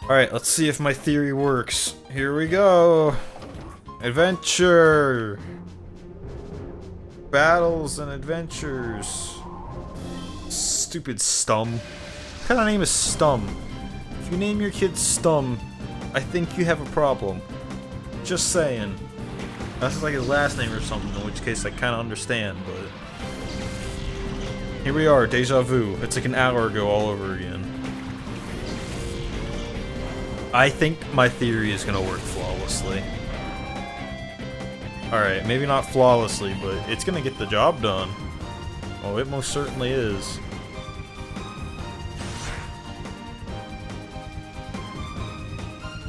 Alright, let's see if my theory works. Here we go! Adventure! Battles and adventures. Stupid Stum. What kind of name is Stum? If you name your kid Stum, I think you have a problem. Just saying. Unless it's like his last name or something, in which case I kinda understand, but... Here we are, deja vu. It's like an hour ago all over again. I think my theory is gonna work flawlessly. Alright, maybe not flawlessly, but it's gonna get the job done. Oh, it most certainly is.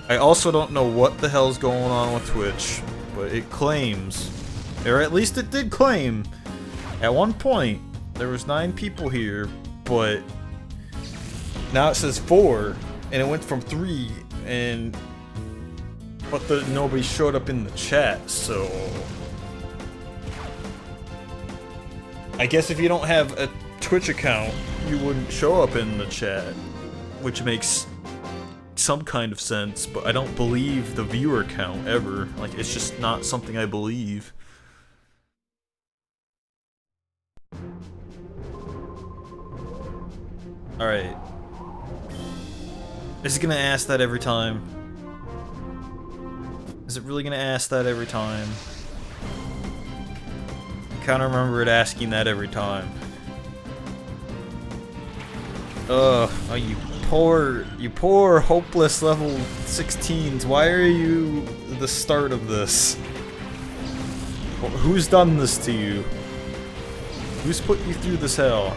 I also don't know what the hell's going on with Twitch, but it claims, or at least it did claim, at one point, there was 9 people here, but now it says 4, and it went from 3, but nobody showed up in the chat, so... I guess if you don't have a Twitch account, you wouldn't show up in the chat, which makes some kind of sense, but I don't believe the viewer count ever. Like, it's just not something I believe. Alright. Is it gonna ask that every time? Is it really gonna ask that every time? I kinda remember it asking that every time. Ugh, oh, you poor, hopeless level 16s. Why are you the start of this? Who's done this to you? Who's put you through this hell?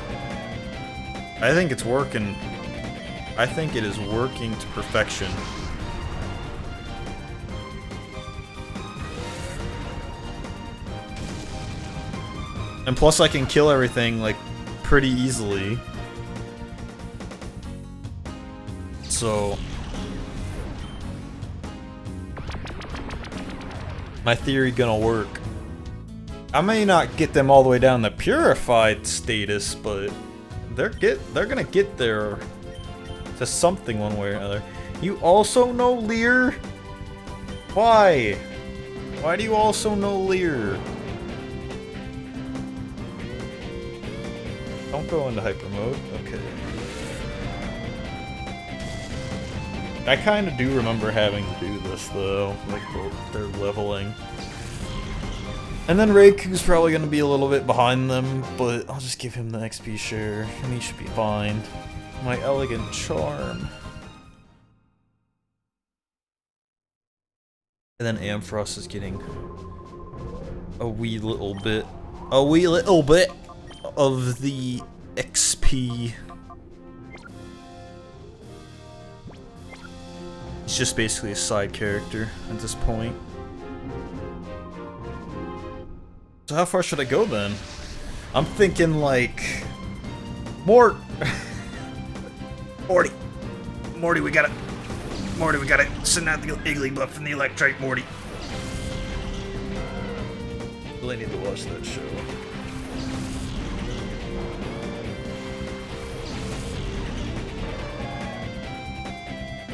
I think it's working. I think it is working to perfection. And plus I can kill everything, like, pretty easily. So... my theory gonna work. I may not get them all the way down to purified status, but they're gonna get there to something one way or another. You also know Lear? Why? Why do you also know Lear? Don't go into hyper mode. Okay. I kind of do remember having to do this though, like they're leveling. And then Reiku's probably going to be a little bit behind them, but I'll just give him the XP share, and he should be fine. My elegant charm. And then Ampharos is getting a wee little bit of the XP. He's just basically a side character at this point. So how far should I go then? I'm thinking like... Morty, we gotta send out the Igglybuff and the Electrike, Morty. Really need to watch that show.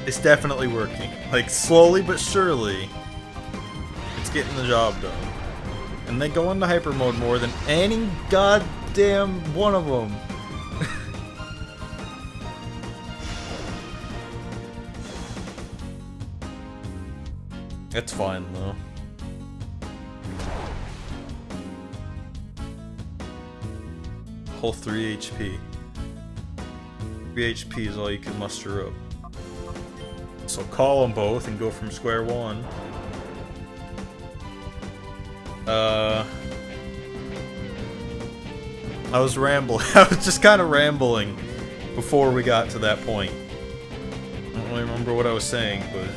It's definitely working. Like, slowly but surely, it's getting the job done. And they go into hyper mode more than any goddamn one of them. It's fine though. Whole 3 HP. 3 HP is all you can muster up. So call them both and go from square one. I was rambling. I was just kind of rambling before we got to that point. I don't really remember what I was saying, but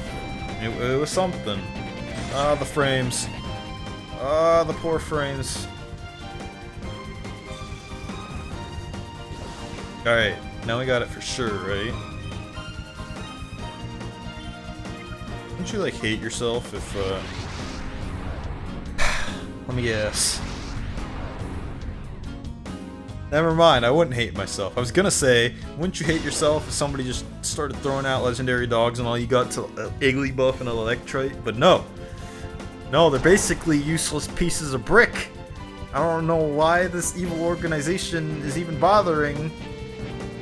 it was something. Ah, the frames. Ah, the poor frames. Alright, now we got it for sure, right? Don't you, like, hate yourself if, let me guess. Never mind, I wouldn't hate myself. I was gonna say, wouldn't you hate yourself if somebody just started throwing out legendary dogs and all you got to Igglybuff and Electrite? But no. No, they're basically useless pieces of brick. I don't know why this evil organization is even bothering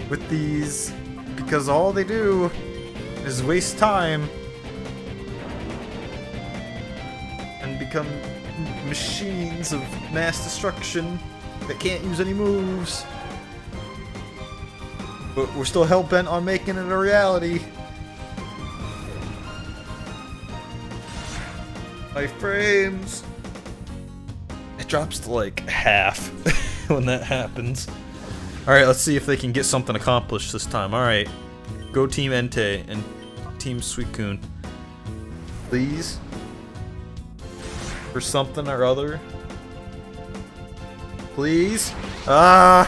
with these, because all they do is waste time and become machines of mass destruction that can't use any moves. But we're still hell-bent on making it a reality. My frames! It drops to like half when that happens. Alright, let's see if they can get something accomplished this time. Alright. Go Team Entei and Team Suicune. Please? For something or other? Please? Oh,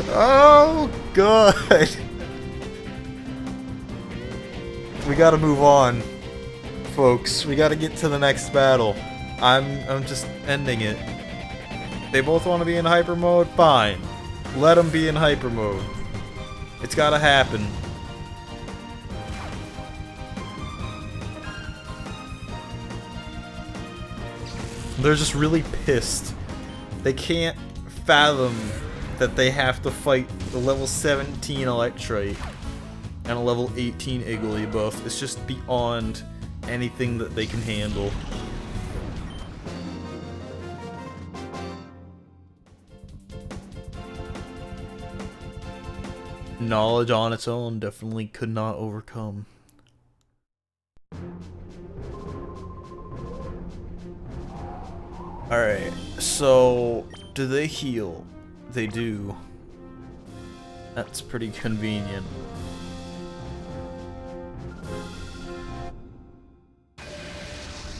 oh, good. We gotta move on, folks. We gotta get to the next battle. I'm just ending it. They both want to be in hyper mode? Fine. Let them be in hyper mode. It's gotta happen. They're just really pissed. They can't fathom that they have to fight the level 17 Electrite and a level 18 Igglybuff. It's just beyond anything that they can handle. Knowledge on its own definitely could not overcome. Alright, so do they heal? They do. That's pretty convenient.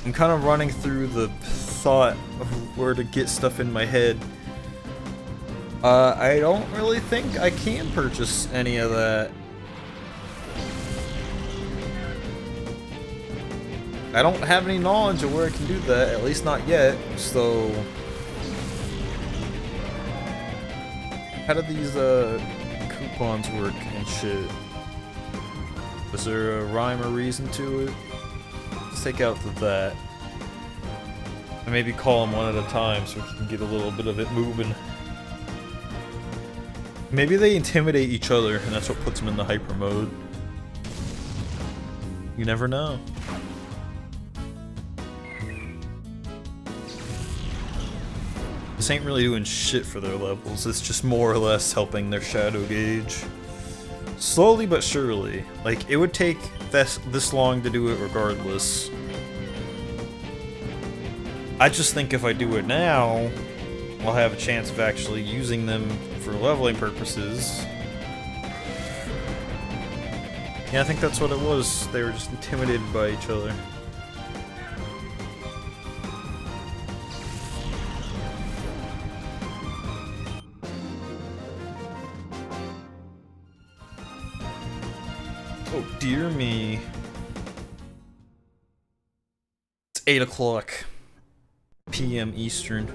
I'm kind of running through the thought of where to get stuff in my head. I don't really think I can purchase any of that. I don't have any knowledge of where I can do that, at least not yet, so... How do these, coupons work and shit? Was there a rhyme or reason to it? Let's take out that. And maybe call them one at a time so we can get a little bit of it moving. Maybe they intimidate each other and that's what puts them in the hyper mode. You never know. This ain't really doing shit for their levels, it's just more or less helping their shadow gauge. Slowly but surely. Like, it would take this long to do it regardless. I just think if I do it now, I'll have a chance of actually using them for leveling purposes. Yeah, I think that's what it was. They were just intimidated by each other. Oh, dear me. It's 8 o'clock p.m. Eastern.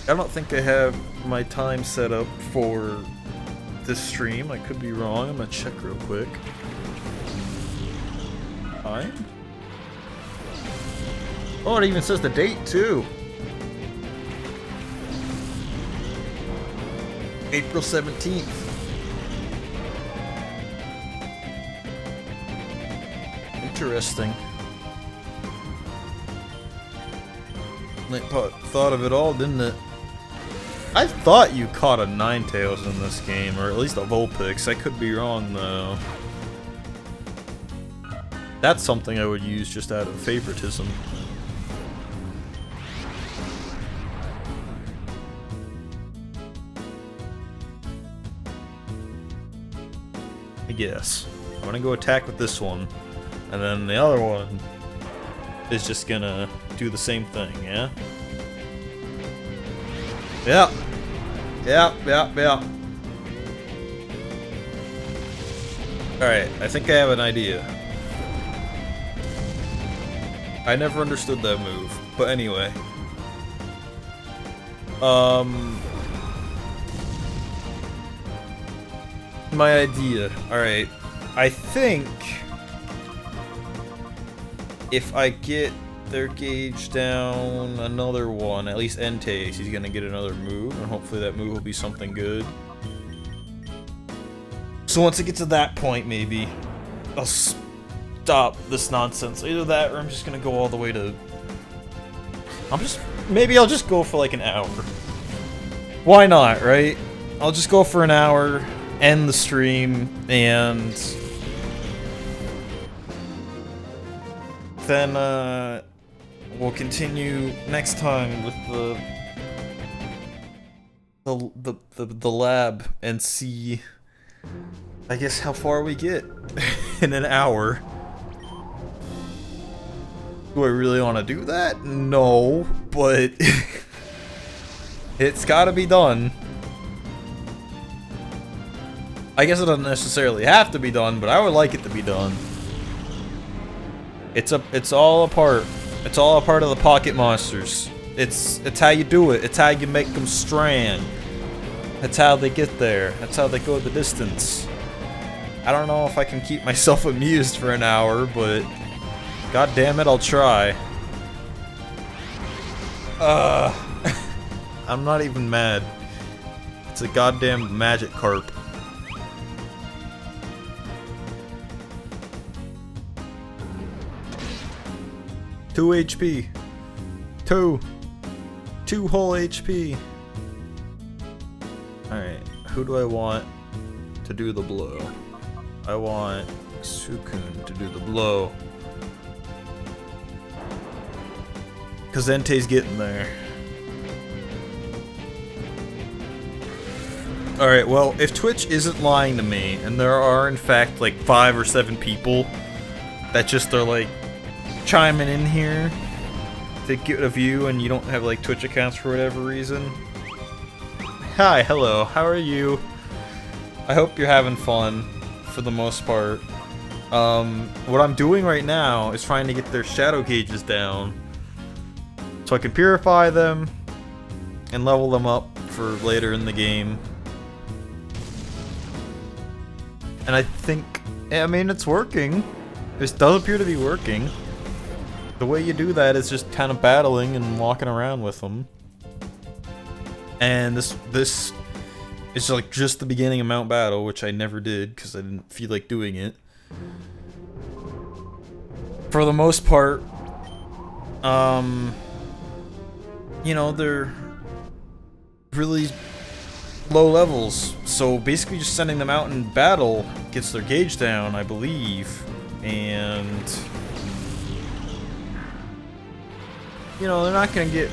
I don't think I have my time set up for this stream. I could be wrong. I'm gonna check real quick. Time? Oh, it even says the date too. April 17th. Interesting. They thought of it all, didn't it? I thought you caught a Ninetales in this game, or at least a Vulpix. I could be wrong, though. That's something I would use just out of favoritism. I guess. I'm gonna go attack with this one, and then the other one is just gonna do the same thing, yeah? Yep. Yep, yep, yep. Alright, I think I have an idea. I never understood that move, but anyway. My idea. Alright. I think if I get their gauge down another one, at least Entei's, he's gonna get another move, and hopefully that move will be something good. So once it gets to that point, maybe I'll stop this nonsense. Either that, or I'm just gonna go all the way to... Maybe I'll just go for like an hour. Why not, right? I'll just go for an hour, end the stream, and then we'll continue next time with the lab and see, I guess, how far we get in an hour. Do I really want to do that? No, but it's gotta be done. I guess it doesn't necessarily have to be done, but I would like it to be done. It's all a part. It's all a part of the pocket monsters. It's how you do it. It's how you make them strand. That's how they get there. That's how they go the distance. I don't know if I can keep myself amused for an hour, but god damn it, I'll try. I'm not even mad. It's a goddamn magic carp. Two HP. Two whole HP. Alright, who do I want to do the blow? I want Sukun to do the blow. Cause Entei's getting there. Alright, well, if Twitch isn't lying to me, and there are in fact like 5 or 7 people that just are like chiming in here to get a view and you don't have like Twitch accounts for whatever reason. Hi, hello, how are you? I hope you're having fun for the most part. What I'm doing right now is trying to get their shadow gauges down so I can purify them and level them up for later in the game. And I mean, it's working. This does appear to be working. The way you do that is just kind of battling and walking around with them. And this is like just the beginning of Mount Battle, which I never did because I didn't feel like doing it. For the most part, you know, they're really low levels, so basically just sending them out in battle gets their gauge down, I believe, and you know, they're not gonna get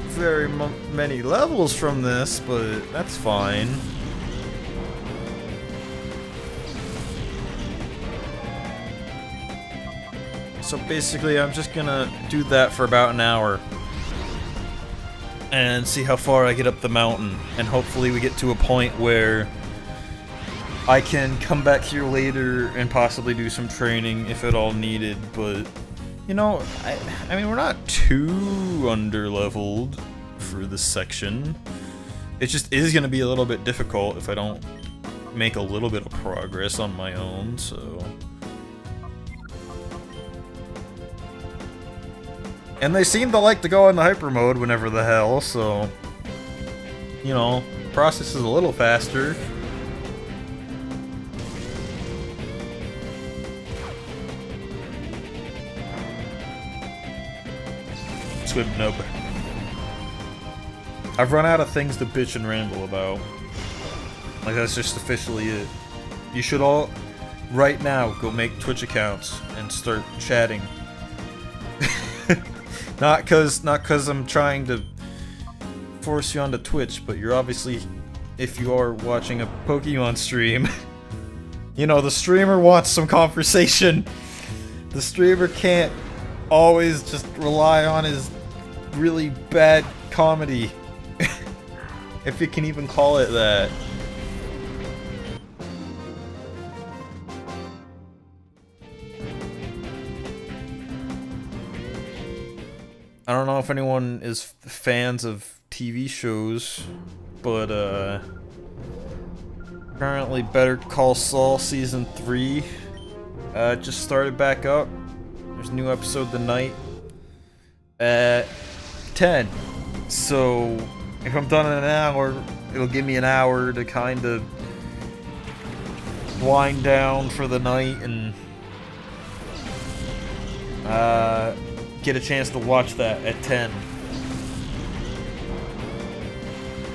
very many levels from this, but that's fine. So basically I'm just gonna do that for about an hour and see how far I get up the mountain, and hopefully we get to a point where I can come back here later and possibly do some training if at all needed, but you know, I mean, we're not too underleveled for this section. It just is going to be a little bit difficult if I don't make a little bit of progress on my own, so... And they seem to like to go in the hyper mode whenever the hell, so... You know, the process is a little faster. Swim nub. I've run out of things to bitch and ramble about. Like, that's just officially it. You should all, right now, go make Twitch accounts and start chatting. Not cause I'm trying to force you onto Twitch, but you're obviously, if you are watching a Pokemon stream, you know, the streamer wants some conversation. The streamer can't always just rely on his really bad comedy. If you can even call it that. I don't know if anyone is fans of TV shows, but currently Better Call Saul Season 3 just started back up. There's a new episode tonight at 10. So if I'm done in an hour, it'll give me an hour to kind of wind down for the night and get a chance to watch that at 10.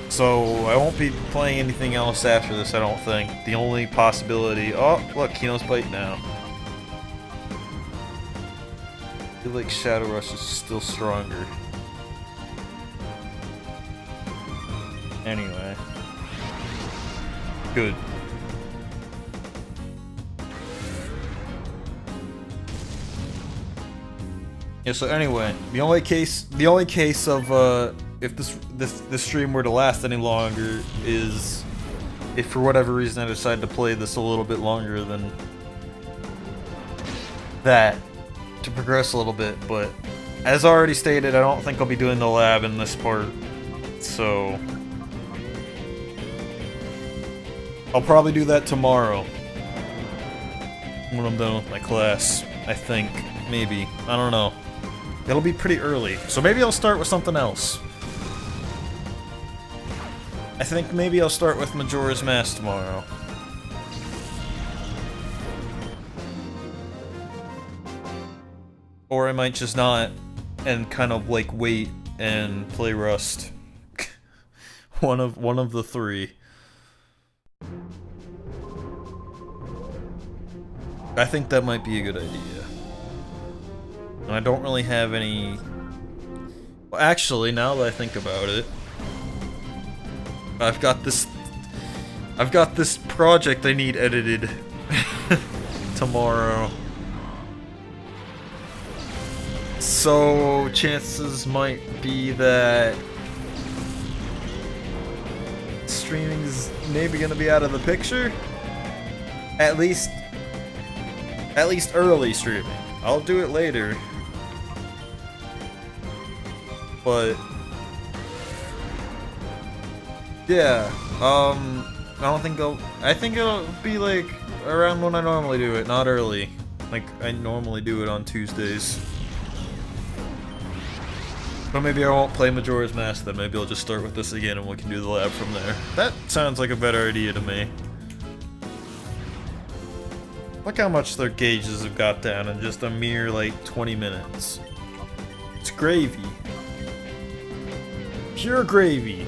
So I won't be playing anything else after this, I don't think. The only possibility... Oh, look, Kino's bite now. I feel like Shadow Rush is still stronger. Anyway. Good. Yeah, so anyway, the only case of if this stream were to last any longer is if for whatever reason I decide to play this a little bit longer than that to progress a little bit, but as already stated, I don't think I'll be doing the lab in this part, so I'll probably do that tomorrow when I'm done with my class, I think. Maybe. I don't know. It'll be pretty early, so maybe I'll start with something else. I think maybe I'll start with Majora's Mask tomorrow. Or I might just not, and kind of like wait and play Rust. one of the three. I think that might be a good idea. And I don't really have any... Well, actually, now that I think about it, I've got this project I need edited tomorrow. So chances might be that streaming's maybe gonna be out of the picture. At least early streaming. I'll do it later. But yeah, I think it'll be like around when I normally do it, not early. Like I normally do it on Tuesdays. But maybe I won't play Majora's Mask then. Maybe I'll just start with this again and we can do the lab from there. That sounds like a better idea to me. Look how much their gauges have got down in just a mere, like, 20 minutes. It's gravy. Pure gravy.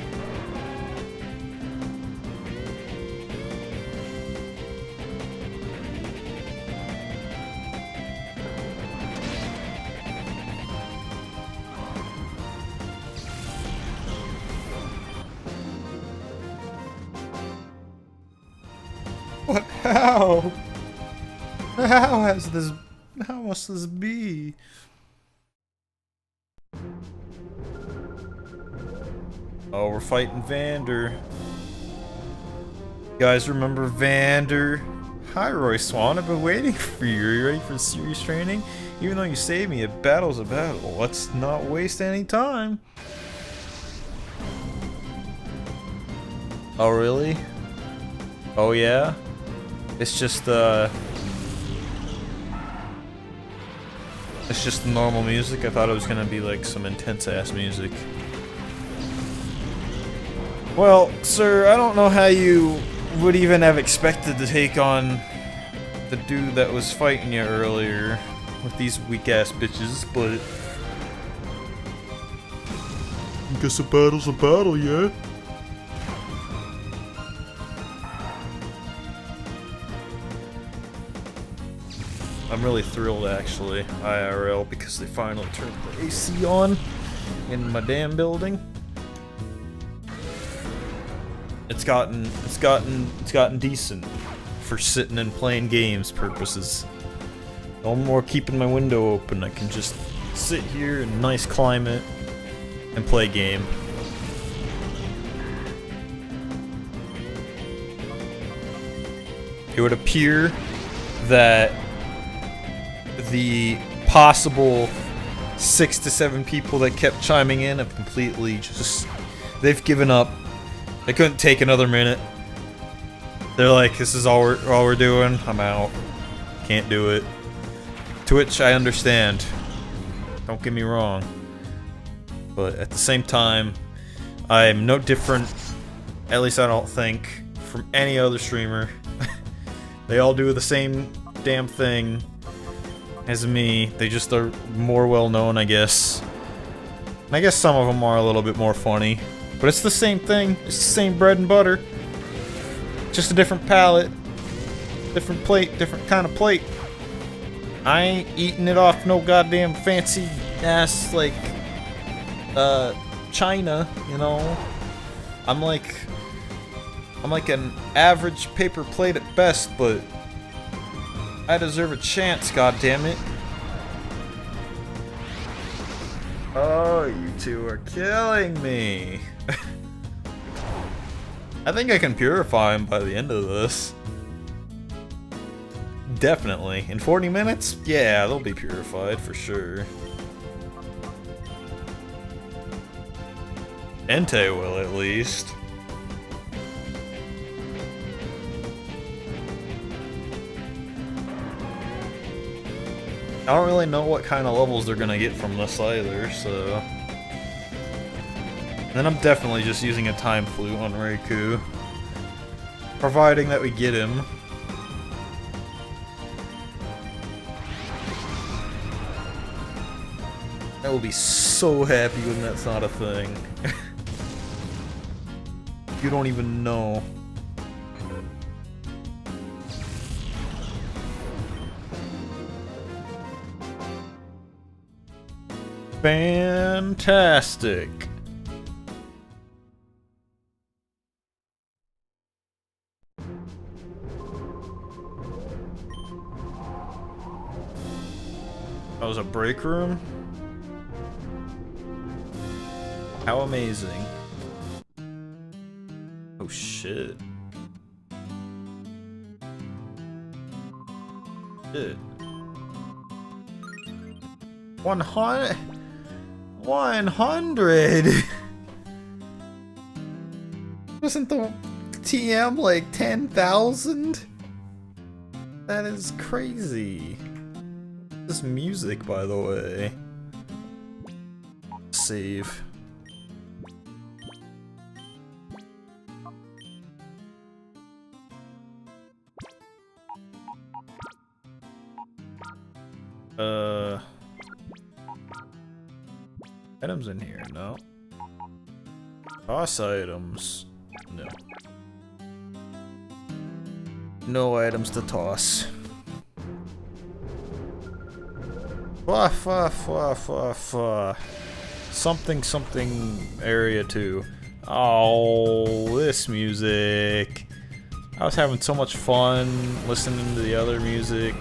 What? How? How must this be? Oh, we're fighting Vander. You guys remember Vander? Hi, Roy Swan. I've been waiting for you. Are you ready for serious training? Even though you saved me, a battle's a battle. Let's not waste any time. Oh, really? Oh, yeah? It's just the normal music. I thought it was gonna be like some intense ass music. Well, sir, I don't know how you would even have expected to take on the dude that was fighting you earlier with these weak ass bitches, but I guess a battle's a battle, yeah? I'm really thrilled, actually, IRL, because they finally turned the AC on in my damn building. It's gotten decent for sitting and playing games purposes. No more keeping my window open. I can just sit here in a nice climate and play a game. It would appear that the possible 6 to 7 people that kept chiming in have completely just... They've given up. They couldn't take another minute. They're like, this is all we're doing. I'm out. Can't do it. Twitch, I understand. Don't get me wrong. But at the same time, I'm no different, at least I don't think, from any other streamer. They all do the same damn thing as me. They just are more well known, I guess. And I guess some of them are a little bit more funny. But it's the same thing. It's the same bread and butter. Just a different palette. Different plate. Different kind of plate. I ain't eating it off no goddamn fancy ass, like, China, you know? I'm like an average paper plate at best, but I deserve a chance, goddammit. Oh, you two are killing me. I think I can purify them by the end of this. Definitely. In 40 minutes? Yeah, they'll be purified for sure. Entei will, at least. I don't really know what kind of levels they're gonna get from this either, so... And then I'm definitely just using a time flute on Reiku. Providing that we get him. I will be so happy when that's not a thing. You don't even know. Fantastic. That was a break room? How amazing. Oh shit. Shit. 100? Wasn't the TM like 10,000? That is crazy. This music, by the way. Save. Items in here, no. Toss items, no. No items to toss. Something area 2. Oh, this music. I was having so much fun listening to the other music.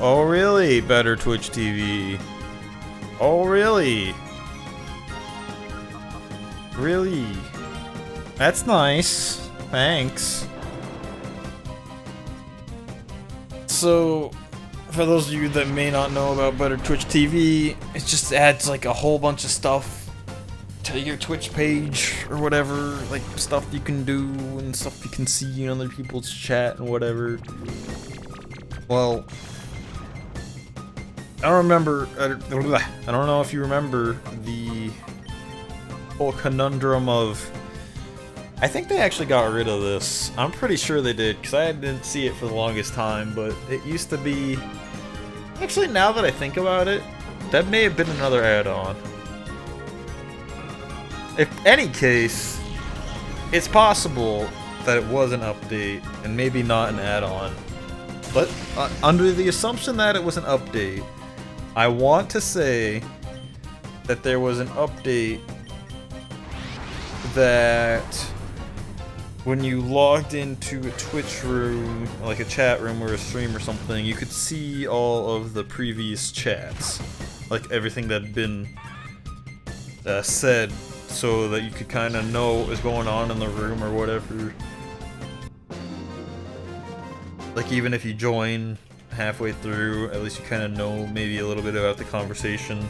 Oh, really? Better Twitch TV. Oh, really? Really? That's nice. Thanks. So, for those of you that may not know about Better Twitch TV, it just adds like a whole bunch of stuff to your Twitch page or whatever, like stuff you can do and stuff you can see in other people's chat and whatever. Well, I don't know if you remember the whole conundrum of... I think they actually got rid of this. I'm pretty sure they did, because I didn't see it for the longest time, but it used to be... Actually, now that I think about it, that may have been another add-on. In any case, it's possible that it was an update, and maybe not an add-on. But under the assumption that it was an update, I want to say that there was an update that when you logged into a Twitch room, like a chat room or a stream or something, you could see all of the previous chats. like everything that had been said, so that you could kind of know what was going on in the room or whatever. Like even if you join halfway through, at least you kind of know maybe a little bit about the conversation.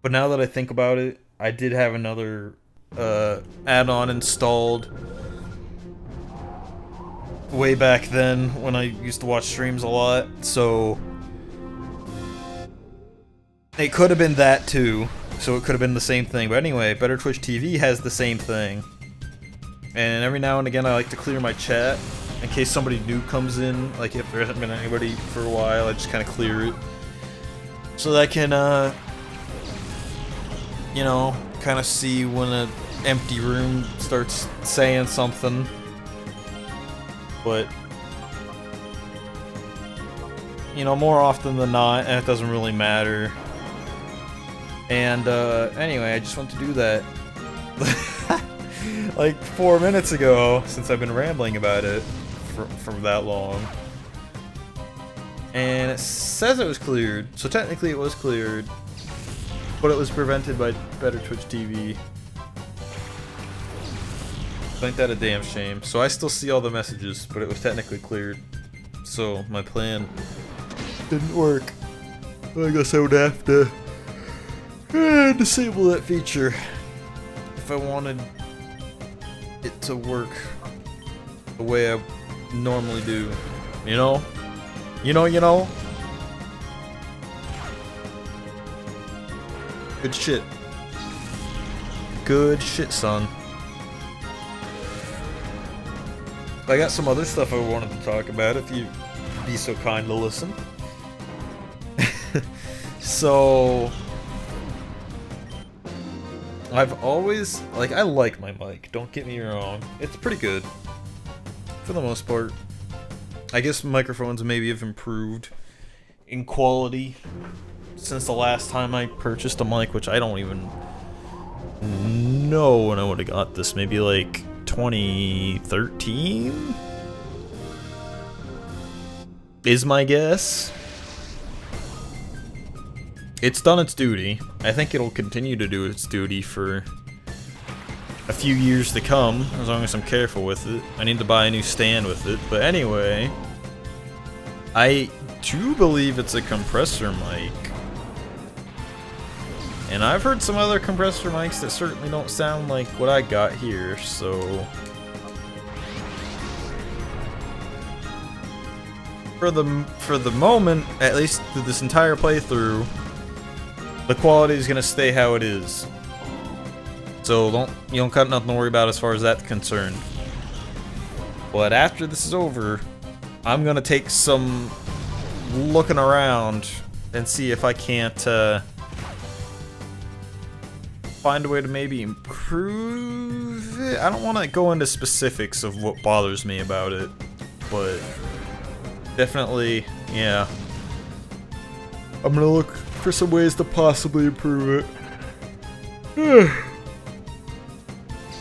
But now that I think about it, I did have another add-on installed way back then when I used to watch streams a lot, so it could have been that too, so it could have been the same thing. But anyway, Better Twitch TV has the same thing, and every now and again I like to clear my chat in case somebody new comes in. Like if there hasn't been anybody for a while, I just kind of clear it so that I can you know, kind of see when an empty room starts saying something. But you know, more often than not, and it doesn't really matter. And anyway, I just want to do that like 4 minutes ago, since I've been rambling about it for that long. And it says it was cleared, so technically it was cleared, but it was prevented by Better Twitch TV. Ain't that a damn shame? So I still see all the messages, but it was technically cleared. So my plan didn't work. I guess I would have to disable that feature if I wanted it to work the way I normally do. You know? You know? Good shit. Good shit, son. I got some other stuff I wanted to talk about, if you'd be so kind to listen. So, I've always, like, I like my mic, don't get me wrong. It's pretty good, for the most part. I guess microphones maybe have improved in quality since the last time I purchased a mic, which I don't even know when I would have got this. Maybe like 2013 is my guess. It's done its duty. I think it'll continue to do its duty for a few years to come, as long as I'm careful with it. I need to buy a new stand with it. But anyway, I do believe it's a compressor mic. And I've heard some other compressor mics that certainly don't sound like what I got here, so for the moment, at least through this entire playthrough, the quality is gonna stay how it is. So you don't got nothing to worry about as far as that's concerned. But after this is over, I'm gonna take some looking around and see if I can't find a way to maybe improve it. I don't want to go into specifics of what bothers me about it, but definitely, yeah. I'm gonna look for some ways to possibly improve it.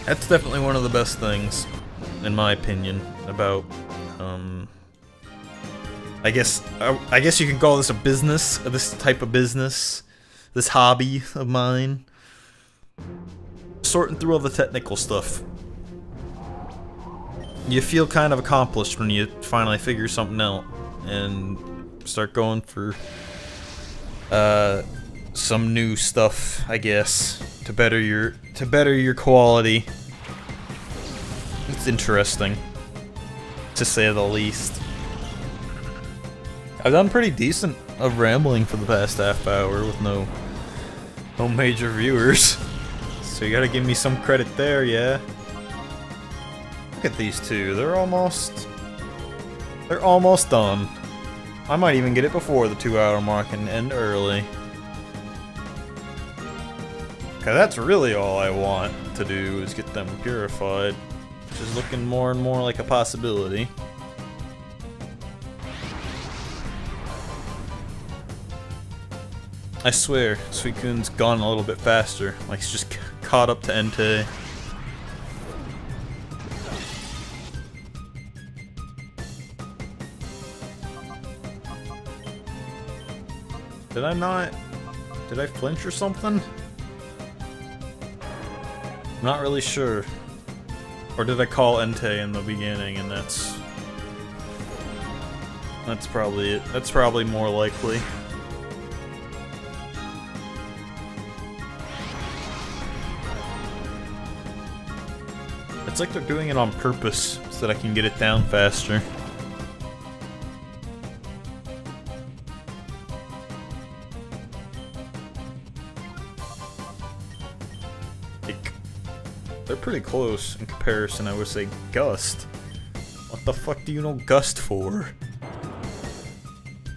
That's definitely one of the best things, in my opinion, about, I guess you can call this a business, this type of business, this hobby of mine. Sorting through all the technical stuff. You feel kind of accomplished when you finally figure something out and start going for some new stuff, I guess, to better your quality. It's interesting, to say the least. I've done pretty decent of rambling for the past half hour with no major viewers. So you gotta give me some credit there, yeah. Look at these two, they're almost done. I might even get it before the 2-hour mark and end early. Okay, that's really all I want to do is get them purified, which is looking more and more like a possibility. I swear, Suikun's gone a little bit faster, like he's just caught up to Entei. Did I not? Did I flinch or something? I'm not really sure. Or did I call Entei in the beginning and that's probably it. That's probably more likely. It's like they're doing it on purpose so that I can get it down faster. Like, they're pretty close in comparison, I would say. Gust. What the fuck do you know Gust for?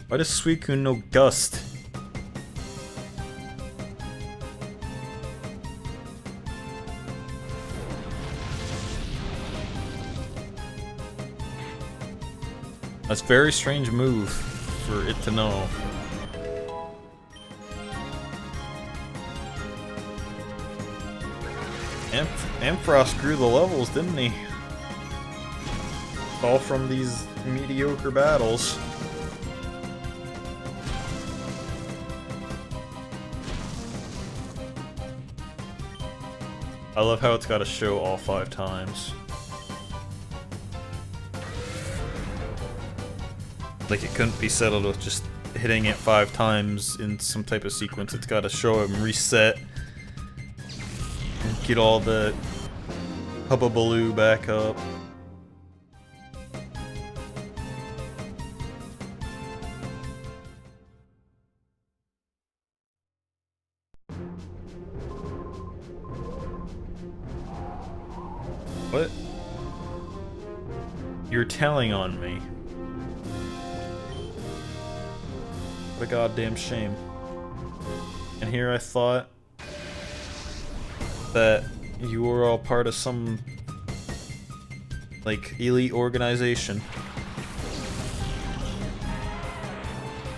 Why does Suicune know Gust? That's a very strange move for it to know. Ampharos grew the levels, didn't he? All from these mediocre battles. I love how it's got to show all 5 times. Like, it couldn't be settled with just hitting it 5 times in some type of sequence. It's got to show him reset and get all the hubbubaloo back up. What? You're telling on me. What a goddamn shame. And here I thought that you were all part of some, like, elite organization.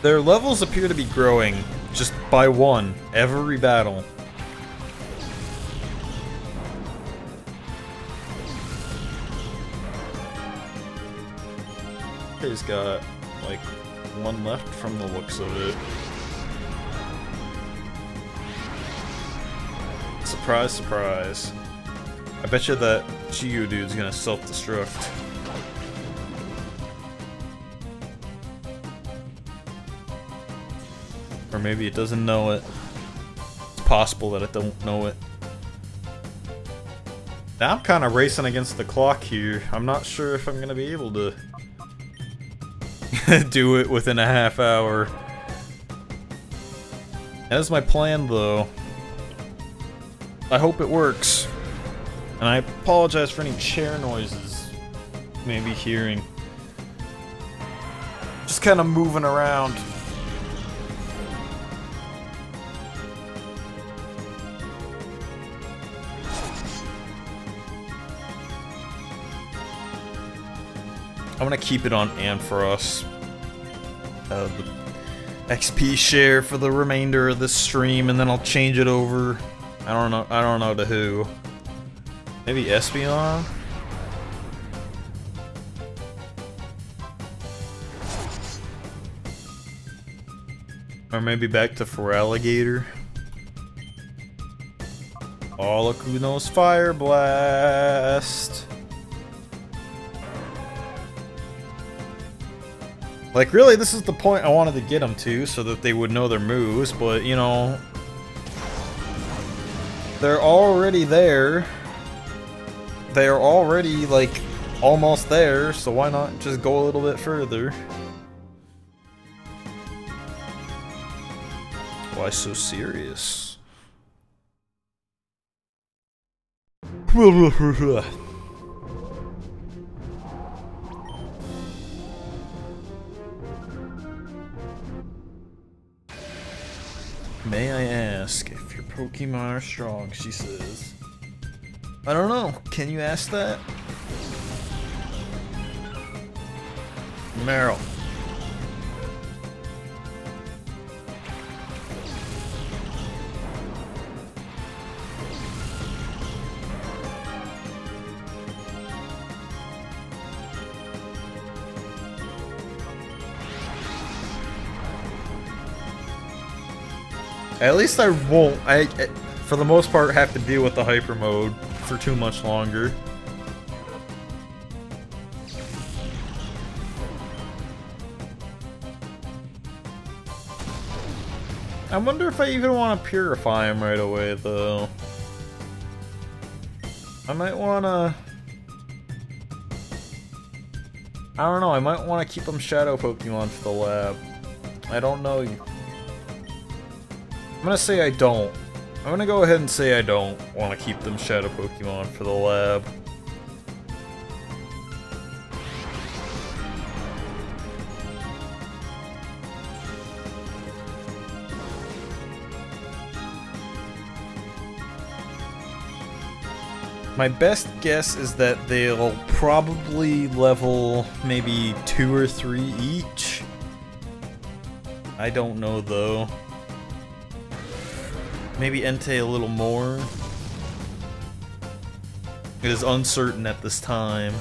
Their levels appear to be growing just by 1 every battle. He's got, like, 1 left from the looks of it. Surprise, surprise. I bet you that Chiyu dude's gonna self-destruct. Or maybe it doesn't know it. It's possible that it don't know it. Now I'm kind of racing against the clock here. I'm not sure if I'm gonna be able to do it within a half hour. That is my plan, though. I hope it works. And I apologize for any chair noises you may be hearing. Just kind of moving around. I'm gonna keep it on Ampharos. The XP share for the remainder of this stream, and then I'll change it over. I don't know to who. Maybe Espeon? Or maybe back to Feraligatr. Oh, look who knows Fire Blast. Like, really, this is the point I wanted to get them to, so that they would know their moves, but, you know, they're already there. They're already, like, almost there, so why not just go a little bit further? Why so serious? May I ask if your Pokemon are strong, she says. I don't know. Can you ask that? Meryl. At least I won't, for the most part, have to deal with the hyper mode for too much longer. I wonder if I even want to purify him right away, though. I might want to... I don't know, I might want to keep him Shadow Pokemon for the lab. I don't know. I'm gonna say I don't. I'm gonna go ahead and say I don't want to keep them Shadow Pokemon for the lab. My best guess is that they'll probably level maybe 2 or 3 each. I don't know though. Maybe Entei a little more. It is uncertain at this time.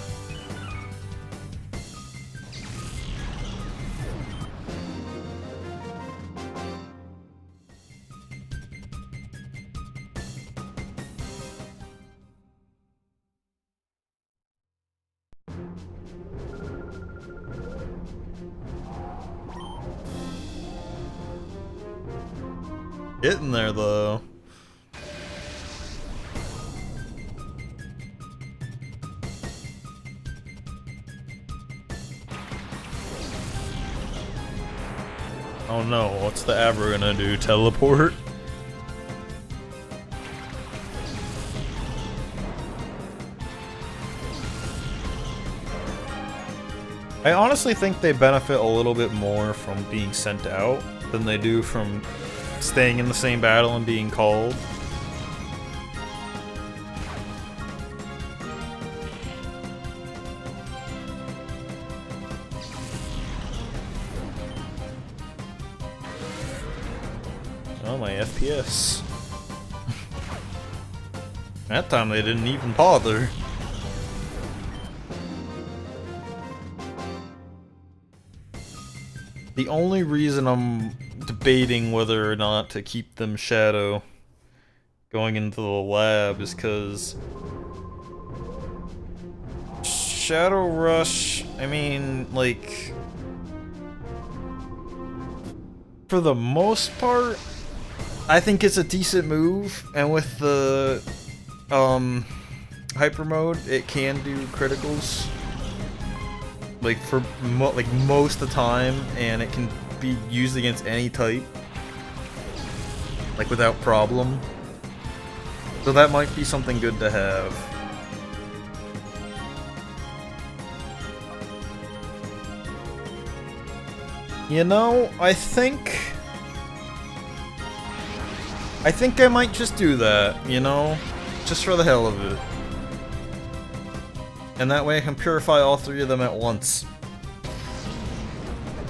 Getting there though. Oh no, what's the Abra gonna do? Teleport? I honestly think they benefit a little bit more from being sent out than they do from staying in the same battle and being called. Oh, my FPS. That time they didn't even bother. The only reason I'm debating whether or not to keep them Shadow going into the lab is because Shadow Rush, I mean, like, for the most part, I think it's a decent move, and with the hyper mode, it can do criticals. Like for most of the time, and it can be used against any type, like without problem. So that might be something good to have. You know, I think I might just do that, you know, just for the hell of it. And that way I can purify all 3 of them at once.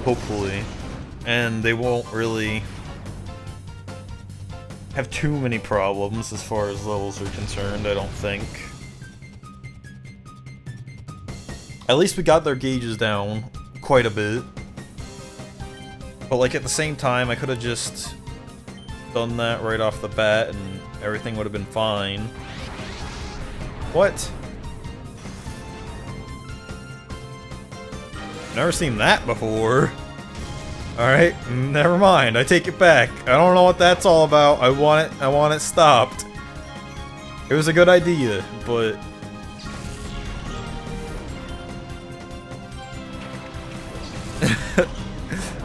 Hopefully. And they won't really have too many problems as far as levels are concerned, I don't think. At least we got their gauges down quite a bit. But like at the same time, I could have just done that right off the bat and everything would have been fine. What? Never seen that before. Alright, never mind. I take it back. I don't know what that's all about. I want it stopped. It was a good idea, but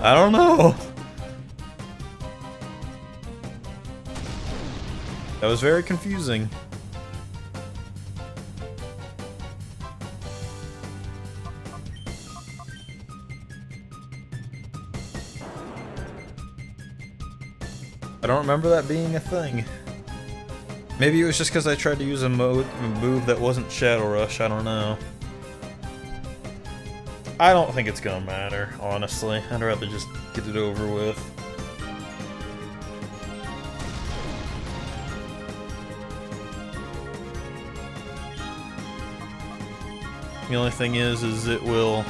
I don't know. That was very confusing. I don't remember that being a thing. Maybe it was just because I tried to use a move that wasn't Shadow Rush, I don't know. I don't think it's gonna matter, honestly. I'd rather just get it over with. The only thing is it will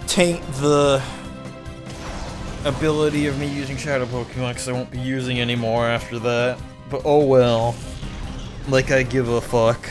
taint the ability of me using Shadow Pokemon because I won't be using any more after that. But oh well. Like I give a fuck.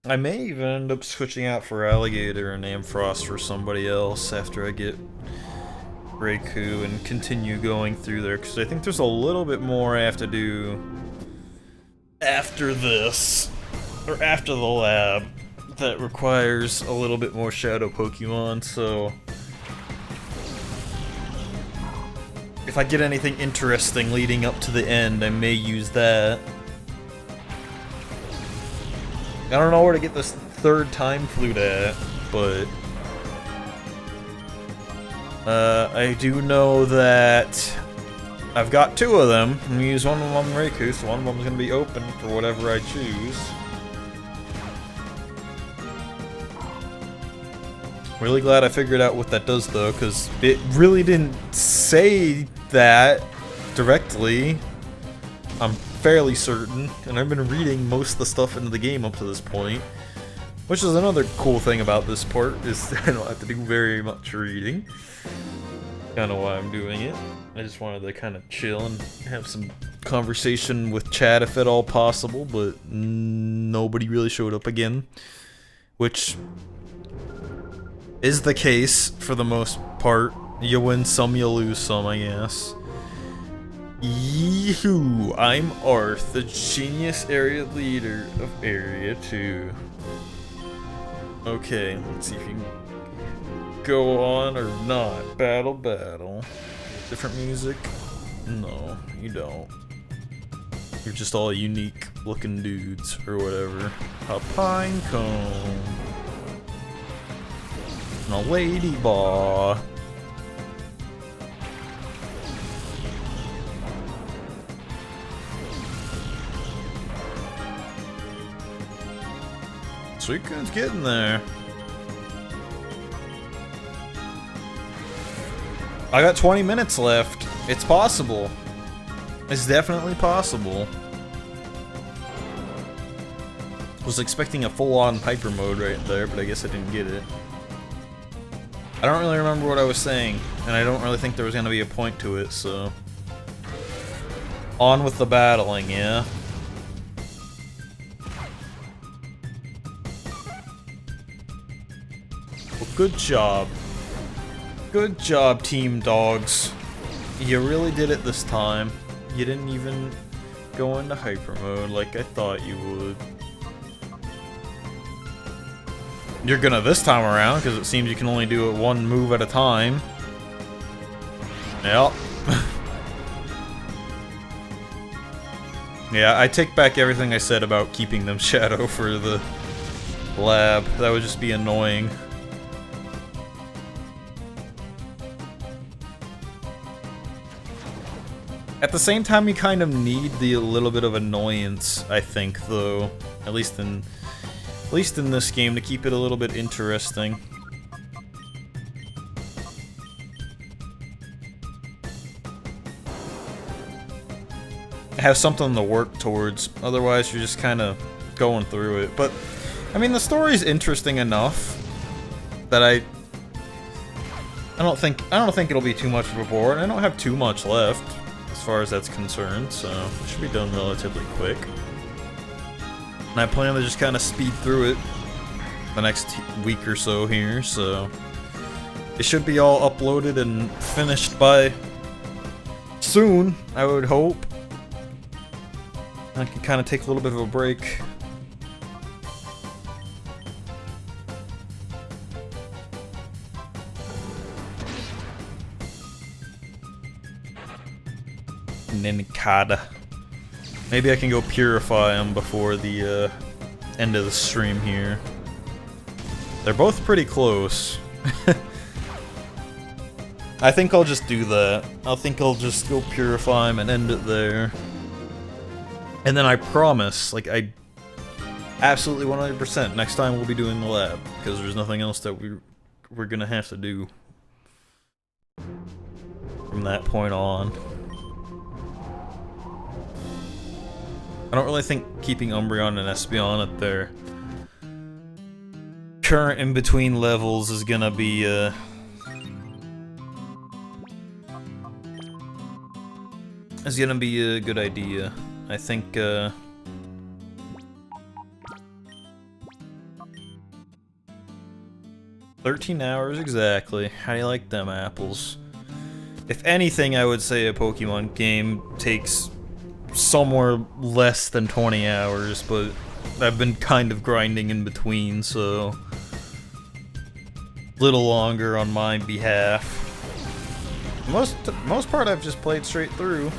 I may even end up switching out for Alligator and Ampharos for somebody else after I get Raikou and continue going through there, because I think there's a little bit more I have to do after this, or after the lab, that requires a little bit more Shadow Pokemon, so if I get anything interesting leading up to the end, I may use that. I don't know where to get this third time flute at, but I do know that I've got two of them. I'm gonna use one of them on Raikou, so one of them is gonna be open for whatever I choose. Really glad I figured out what that does though, because it really didn't say that directly. I'm fairly certain, and I've been reading most of the stuff into the game up to this point, which is another cool thing about this part, is I don't have to do very much reading. Kind of why I'm doing it. I just wanted to kind of chill and have some conversation with chat if at all possible, but nobody really showed up again, which is the case for the most part. You win some, you lose some, I guess. Yee-hoo, I'm Arth, the genius area leader of Area 2. Okay, let's see if you can go on or not. Battle. Different music? No, you don't. You're just all unique looking dudes, or whatever. A pine cone. And a ladybug. Suicune's getting there. I got 20 minutes left. It's possible. It's definitely possible. Was expecting a full-on Hyper mode right there, but I guess I didn't get it. I don't really remember what I was saying, and I don't really think there was going to be a point to it, so... On with the battling, yeah? Well, good job. Good job, Team Dogs. You really did it this time. You didn't even go into Hyper mode like I thought you would. You're gonna this time around, because it seems you can only do it one move at a time. Yep. Yeah, I take back everything I said about keeping them shadow for the lab. That would just be annoying. At the same time, you kind of need the little bit of annoyance, I think, though. At least in this game, to keep it a little bit interesting. Have something to work towards. Otherwise, you're just kind of going through it. But I mean, the story's interesting enough that I don't think it'll be too much of a bore, and I don't have too much left as far as that's concerned, so it should be done relatively quick. And I plan to just kind of speed through it the next week or so here, so it should be all uploaded and finished by soon, I would hope. I can kind of take a little bit of a break. Ninkada. Maybe I can go purify them before the end of the stream here. They're both pretty close. I think I'll just do that. I think I'll just go purify them and end it there. And then I promise, like, I Absolutely 100%. Next time we'll be doing the lab, because there's nothing else that we're gonna have to do from that point on. I don't really think keeping Umbreon and Espeon at their current in-between levels is gonna be a good idea. I think 13 hours exactly. How do you like them apples? If anything, I would say a Pokemon game takes somewhere less than 20 hours, but I've been kind of grinding in between, so a little longer on my behalf. Most part I've just played straight through.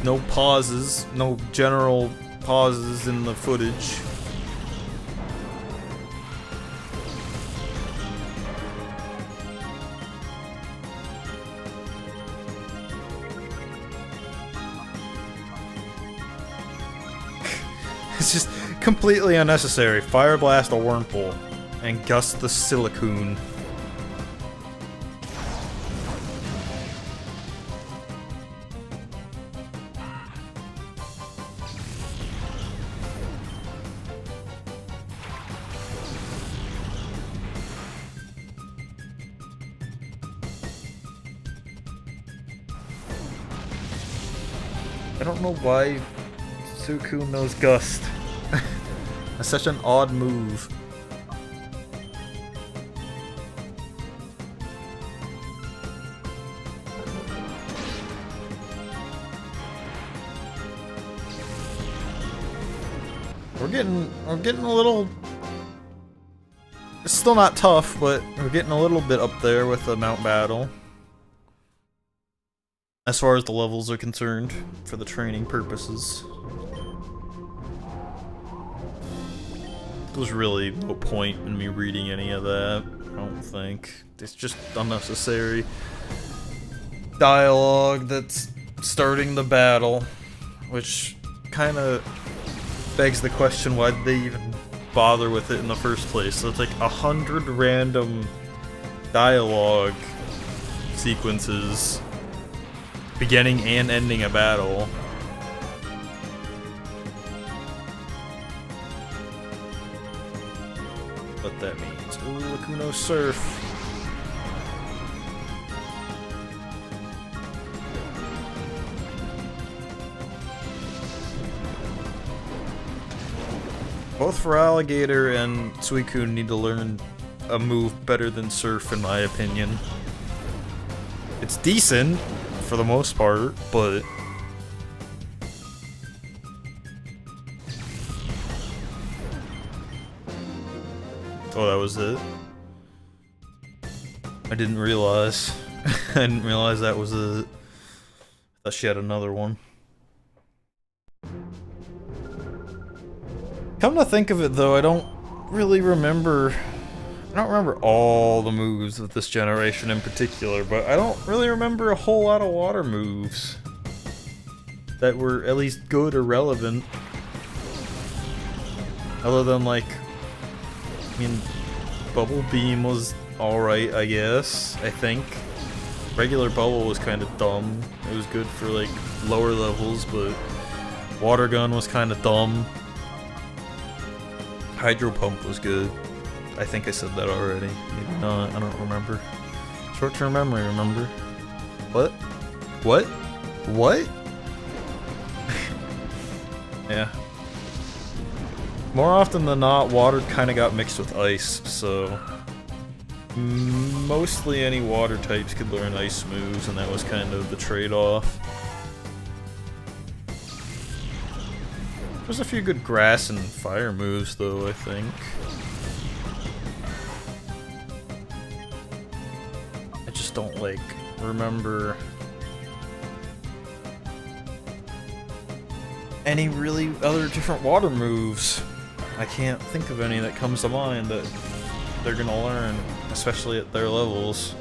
No pauses, no general pauses in the footage. It's just completely unnecessary. Fire Blast a Wurmple and Gust the Silicoon. I don't know why Suicune knows Gust. That's such an odd move. We're getting a little. It's still not tough, but we're getting a little bit up there with the Mount Battle. As far as the levels are concerned, for the training purposes. There's really no point in me reading any of that, I don't think. It's just unnecessary dialogue that's starting the battle, which kind of begs the question, why did they even bother with it in the first place? So it's like 100 random dialogue sequences beginning and ending a battle. What that means. Ooh, Lacuno Surf. Both for Alligator and Suicune need to learn a move better than Surf, in my opinion. It's decent, for the most part, but oh, that was it? I didn't realize. I didn't realize that was it. I thought she had another one. Come to think of it, though, I don't really remember. I don't remember all the moves of this generation in particular, but I don't really remember a whole lot of water moves that were at least good or relevant. Other than, like, I mean, Bubble Beam was alright, I guess, I think. Regular Bubble was kind of dumb. It was good for, like, lower levels, but Water Gun was kind of dumb. Hydro Pump was good. I think I said that already. Maybe not, I don't remember. Short-term memory, remember? What? What? What? Yeah. More often than not, water kind of got mixed with ice, so mostly any water types could learn ice moves, and that was kind of the trade-off. There's a few good grass and fire moves, though, I think. I just don't, like, remember any really other different water moves. I can't think of any that comes to mind that they're gonna learn, especially at their levels.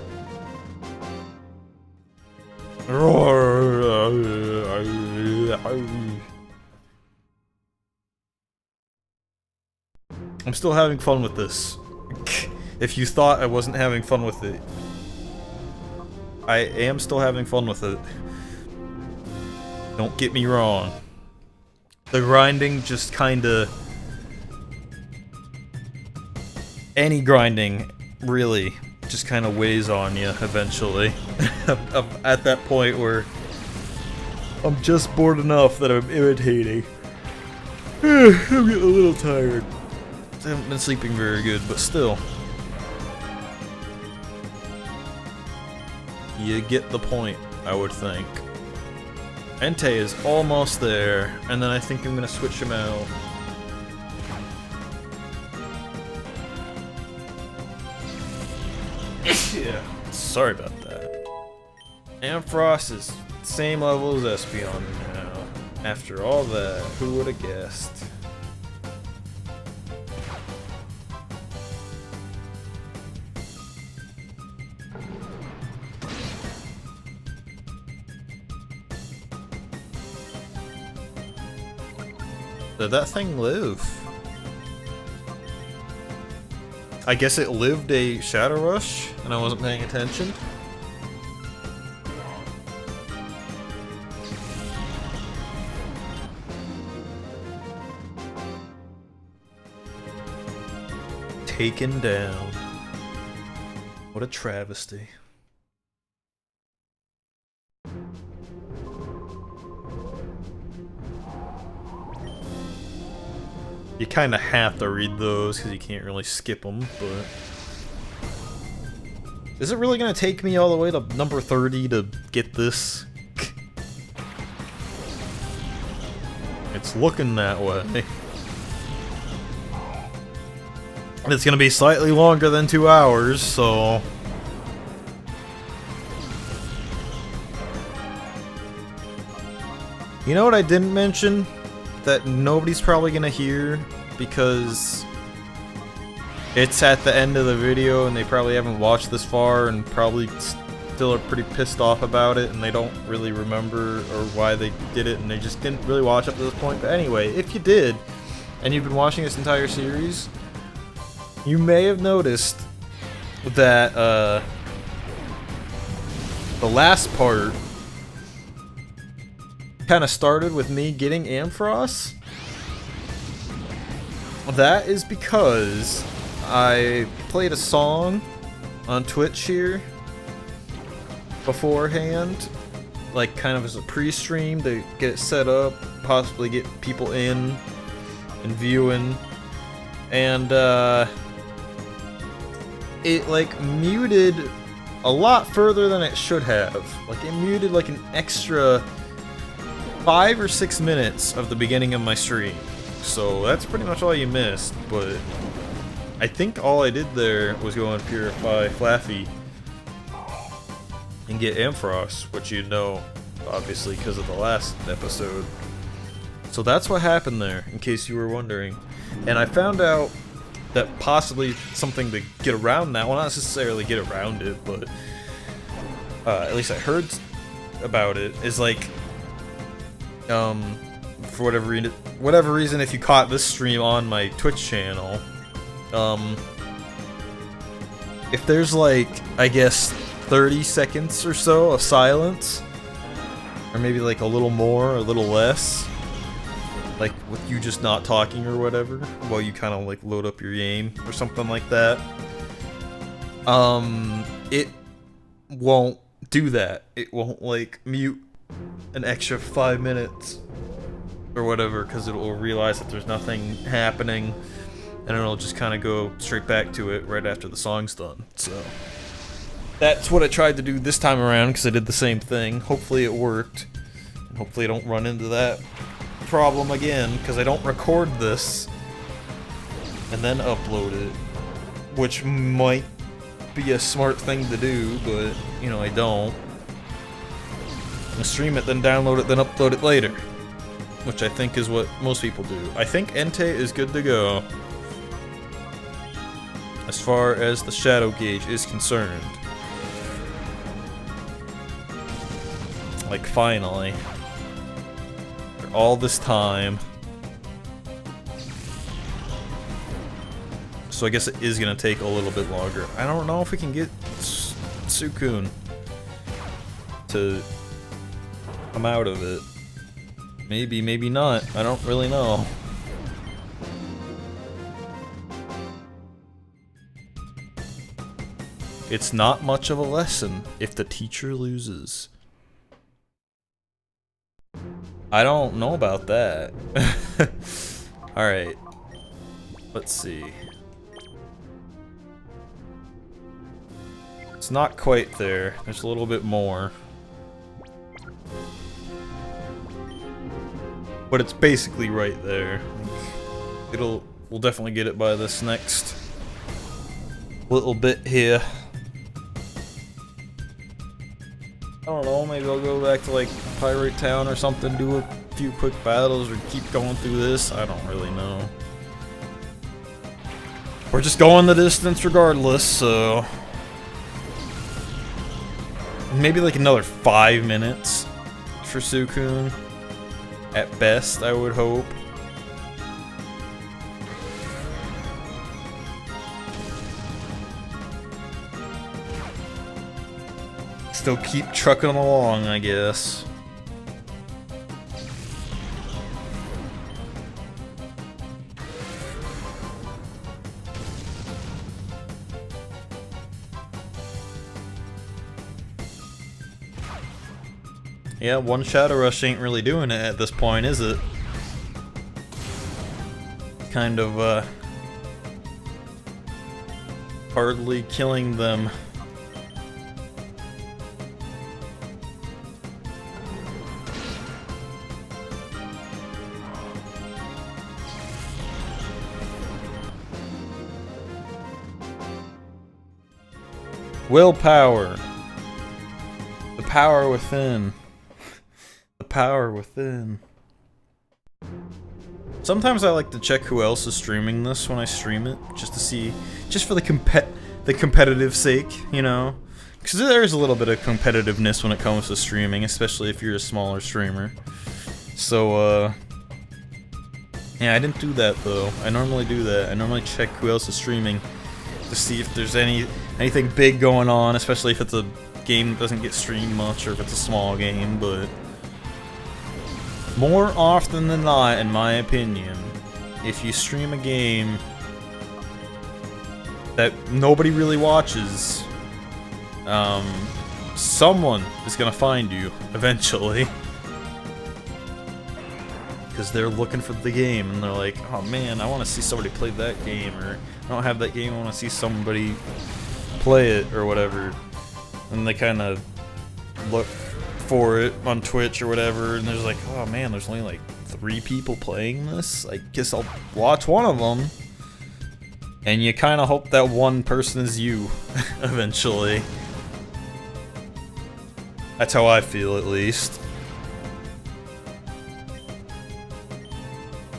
I'm still having fun with this. If you thought I wasn't having fun with it, I am still having fun with it. Don't get me wrong. The grinding just kinda... Any grinding, really, just kinda weighs on you eventually. I'm at that point where I'm just bored enough that I'm imitating. I'm getting a little tired. I haven't been sleeping very good, but still. You get the point, I would think. Entei is almost there, and then I think I'm gonna switch him out. Yeah. Sorry about that. Ampharos is same level as Espeon now. After all that, who would have guessed? Did that thing live? I guess it lived a Shadow Rush, and I wasn't paying attention. Taken down. What a travesty. You kind of have to read those because you can't really skip them, but... Is it really going to take me all the way to number 30 to get this? It's looking that way. It's going to be slightly longer than 2 hours, so... You know what I didn't mention? That nobody's probably gonna hear because it's at the end of the video and they probably haven't watched this far and probably still are pretty pissed off about it and they don't really remember or why they did it and they just didn't really watch up to this point. But anyway, if you did and you've been watching this entire series, you may have noticed that the last part kind of started with me getting Ampharos. That is because I played a song on Twitch here beforehand, like kind of as a pre-stream to get it set up, possibly get people in and viewing, and it like muted a lot further than it should have. Like it muted like an extra 5 or 6 minutes of the beginning of my stream. So that's pretty much all you missed, but I think all I did there was go and purify Flaffy and get Ampharos, which you know, obviously, because of the last episode. So that's what happened there, in case you were wondering. And I found out that possibly something to get around that, well, not necessarily get around it, but at least I heard about it, is like, for whatever reason, if you caught this stream on my Twitch channel, if there's like, I guess, 30 seconds or so of silence, or maybe like a little more, or a little less, like with you just not talking or whatever, while you kind of like load up your game or something like that, it won't do that. It won't like mute an extra 5 minutes or whatever, because it will realize that there's nothing happening and it'll just kind of go straight back to it right after the song's done. So that's what I tried to do this time around, because I did the same thing. Hopefully it worked, and hopefully I don't run into that problem again, because I don't record this and then upload it, which might be a smart thing to do, but you know, I don't. I stream it, then download it, then upload it later, which I think is what most people do. I think Entei is good to go as far as the shadow gauge is concerned. Like, finally, after all this time. So I guess it is gonna take a little bit longer. I don't know if we can get Suicune to come out of it. Maybe, maybe not. I don't really know. It's not much of a lesson if the teacher loses. I don't know about that. Alright. Let's see. It's not quite there. There's a little bit more. But it's basically right there. We'll definitely get it by this next little bit here. I don't know, maybe I'll go back to like Pirate Town or something, do a few quick battles, or keep going through this. I don't really know. We're just going the distance regardless, so... Maybe like another 5 minutes for Suicune. At best, I would hope. Still keep trucking along, I guess. Yeah, one Shadow Rush ain't really doing it at this point, is it? Kind of, hardly killing them. Willpower. The power within. The power within. Sometimes I like to check who else is streaming this when I stream it, just to see, just for the competitive sake, you know? Because there is a little bit of competitiveness when it comes to streaming, especially if you're a smaller streamer. So, yeah, I didn't do that though. I normally do that. I normally check who else is streaming to see if there's anything big going on, especially if it's a game that doesn't get streamed much or if it's a small game, but more often than not, in my opinion, if you stream a game that nobody really watches, someone is gonna find you eventually. Because they're looking for the game and they're like, oh man, I want to see somebody play that game, or I don't have that game, I want to see somebody play it, or whatever. And they kind of look for it on Twitch or whatever, and there's like, oh man, there's only like 3 people playing this? I guess I'll watch one of them. And you kind of hope that one person is you, eventually. That's how I feel, at least.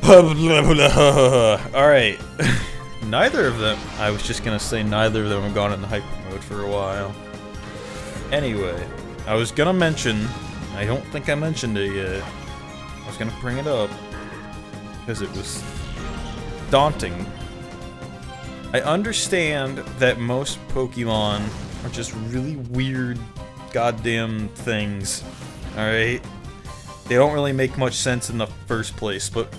Alright. Neither of them, I was just gonna say neither of them have gone into hyper mode for a while. Anyway, I was gonna mention, I don't think I mentioned it yet. I was gonna bring it up because it was daunting. I understand that most Pokemon are just really weird goddamn things, alright? They don't really make much sense in the first place, but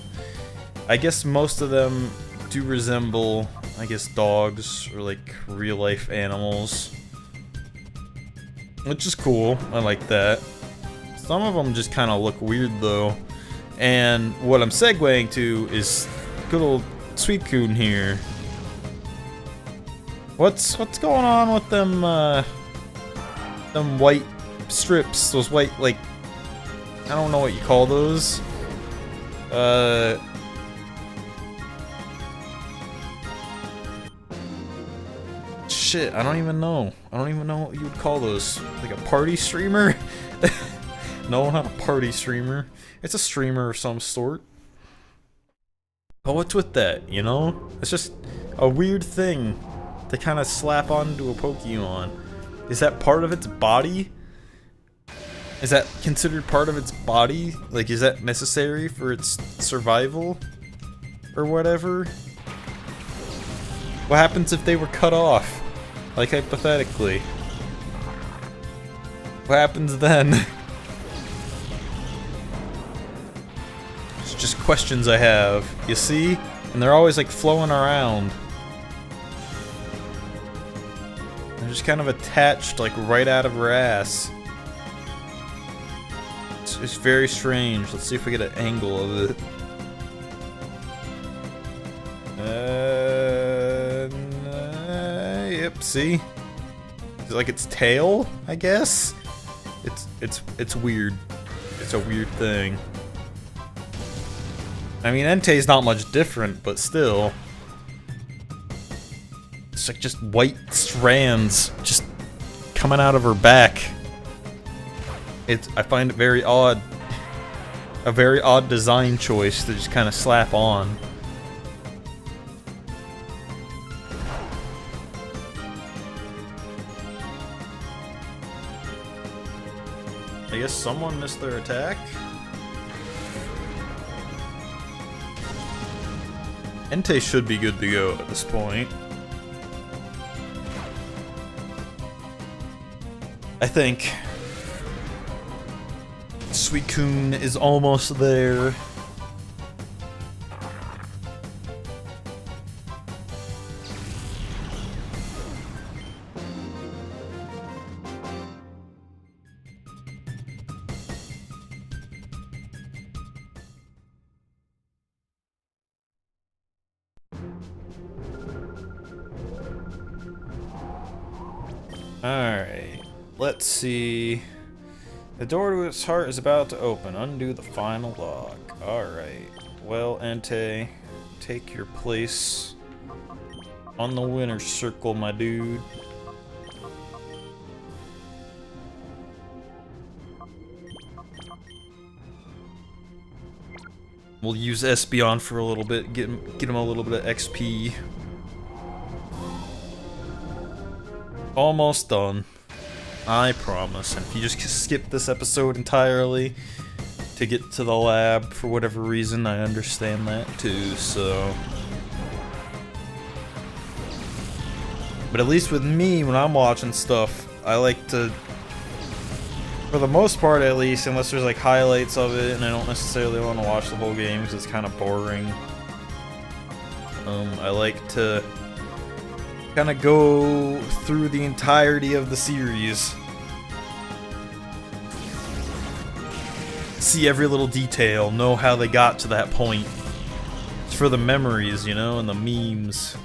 I guess most of them do resemble, I guess, dogs or like real life animals. Which is cool, I like that. Some of them just kind of look weird though. And what I'm segueing to is good old Suicune here. What's going on with them white strips, those white, like, I don't know what you call those. Shit, I don't even know. I don't even know what you would call those. Like a party streamer? No, not a party streamer. It's a streamer of some sort. But what's with that, you know? It's just a weird thing to kind of slap onto a Pokemon. Is that part of its body? Is that considered part of its body? Like, is that necessary for its survival? Or whatever? What happens if they were cut off? Like, hypothetically. What happens then? It's just questions I have, you see? And they're always like flowing around. They're just kind of attached like right out of her ass. It's very strange. Let's see if we get an angle of it. Yep, see? Is it like its tail, I guess? It's weird. It's a weird thing. I mean, Entei's not much different, but still. It's like just white strands just coming out of her back. I find it very odd. A very odd design choice to just kind of slap on. I guess someone missed their attack? Entei should be good to go at this point. I think. Suicune is almost there. Alright, let's see. The door to its heart is about to open. Undo the final lock. Alright. Well, Entei, take your place on the winner's circle, my dude. We'll use Espeon for a little bit, get him a little bit of XP. Almost done. I promise. And if you just skip this episode entirely to get to the lab for whatever reason, I understand that too, so. But at least with me, when I'm watching stuff, I like to, for the most part at least, unless there's like highlights of it and I don't necessarily want to watch the whole game because it's kind of boring. I like to kind of go through the entirety of the series. See every little detail, know how they got to that point. It's for the memories, you know, and the memes.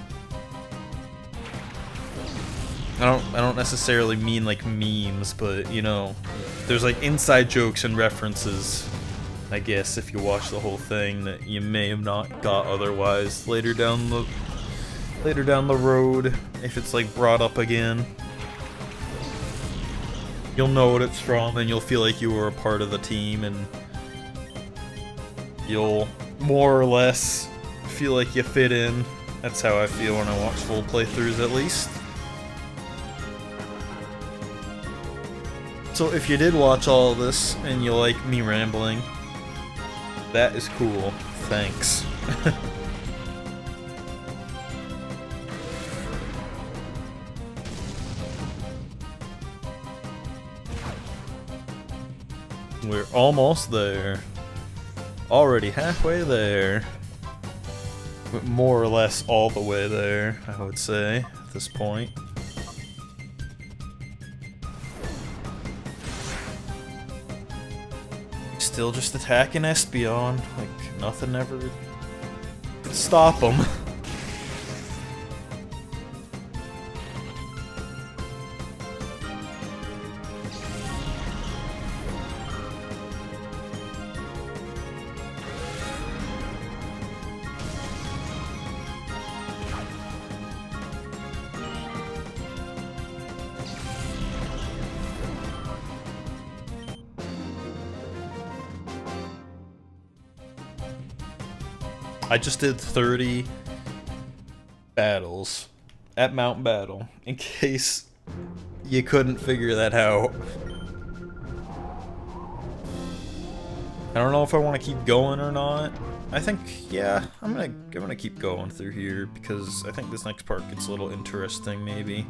I don't necessarily mean like memes, but you know, there's like inside jokes and references, I guess, if you watch the whole thing that you may have not got otherwise later down the road, if it's like brought up again. You'll know what it's from and you'll feel like you were a part of the team and you'll more or less feel like you fit in. That's how I feel when I watch full playthroughs, at least. So if you did watch all of this and you like me rambling, that is cool. Thanks. We're almost there. Already halfway there. More or less all the way there, I would say, at this point. Still just attacking Espeon, like nothing ever could stop him. I just did 30 battles at Mount Battle, in case you couldn't figure that out. I don't know if I want to keep going or not. I think, yeah, I'm gonna keep going through here because I think this next part gets a little interesting, maybe.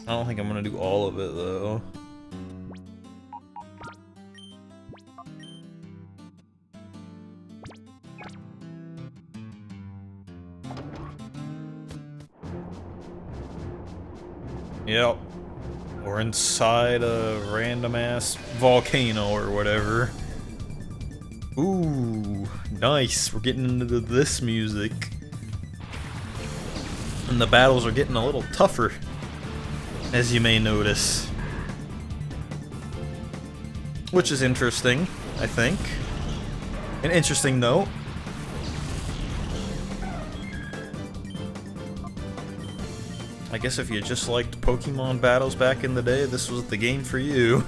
I don't think I'm gonna do all of it though. Yep. We're inside a random-ass volcano or whatever. Ooh, nice. We're getting into this music. And the battles are getting a little tougher, as you may notice. Which is interesting, I think. An interesting note. I guess if you just liked Pokemon battles back in the day, this was the game for you.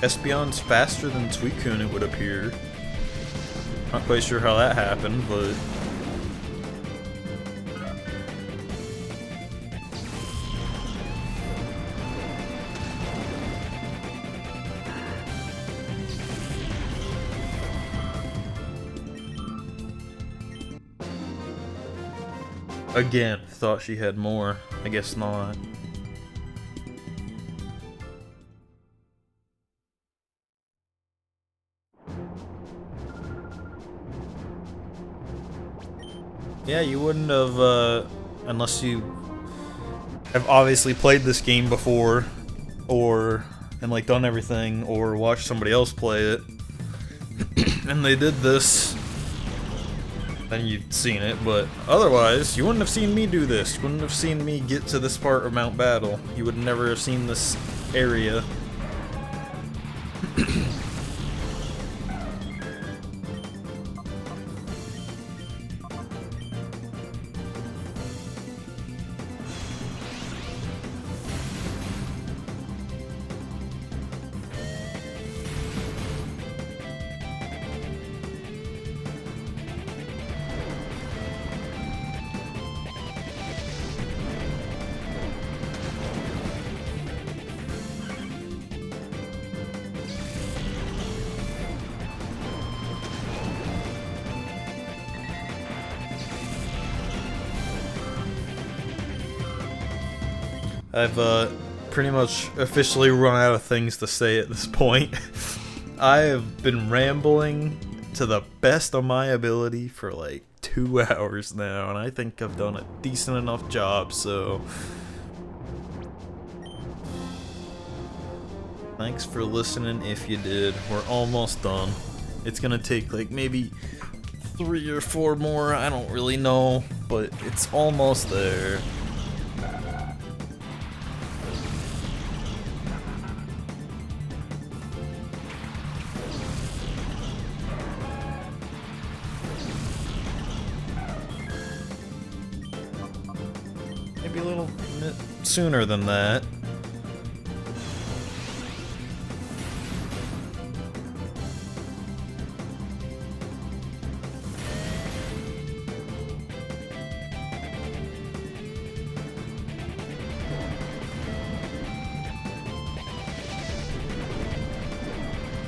Espeon's faster than Suicune, it would appear. Not quite sure how that happened, but... Again, thought she had more. I guess not. Yeah, you wouldn't have, unless you have obviously played this game before, and like done everything, or watched somebody else play it, and they did this, then you've seen it, but otherwise, you wouldn't have seen me do this. You wouldn't have seen me get to this part of Mount Battle. You would never have seen this area. I've pretty much officially run out of things to say at this point. I have been rambling to the best of my ability for like 2 hours now, and I think I've done a decent enough job, so... Thanks for listening if you did. We're almost done. It's gonna take like maybe 3 or 4 more, I don't really know, but it's almost there. Maybe a little bit sooner than that.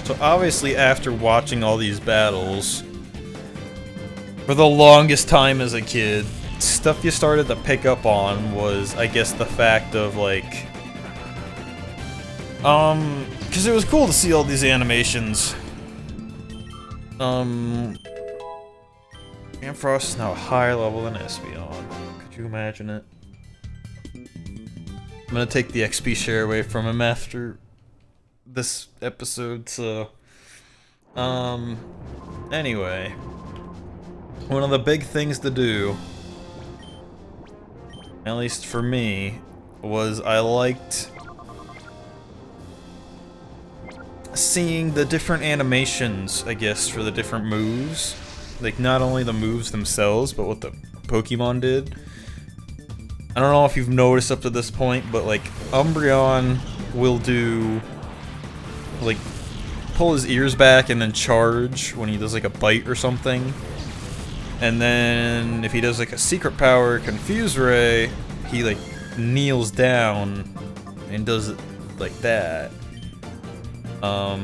So obviously after watching all these battles, for the longest time as a kid, stuff you started to pick up on was, I guess, the fact of, like... because it was cool to see all these animations. Ampharos is now a higher level than Espeon. Could you imagine it? I'm gonna take the XP share away from him after this episode, so... Anyway. One of the big things to do, at least for me, was I liked seeing the different animations, I guess, for the different moves. Like, not only the moves themselves, but what the Pokemon did. I don't know if you've noticed up to this point, but, like, Umbreon will do, like, pull his ears back and then charge when he does like a bite or something. And then if he does like a secret power, Confuse Ray, he like kneels down and does it like that. What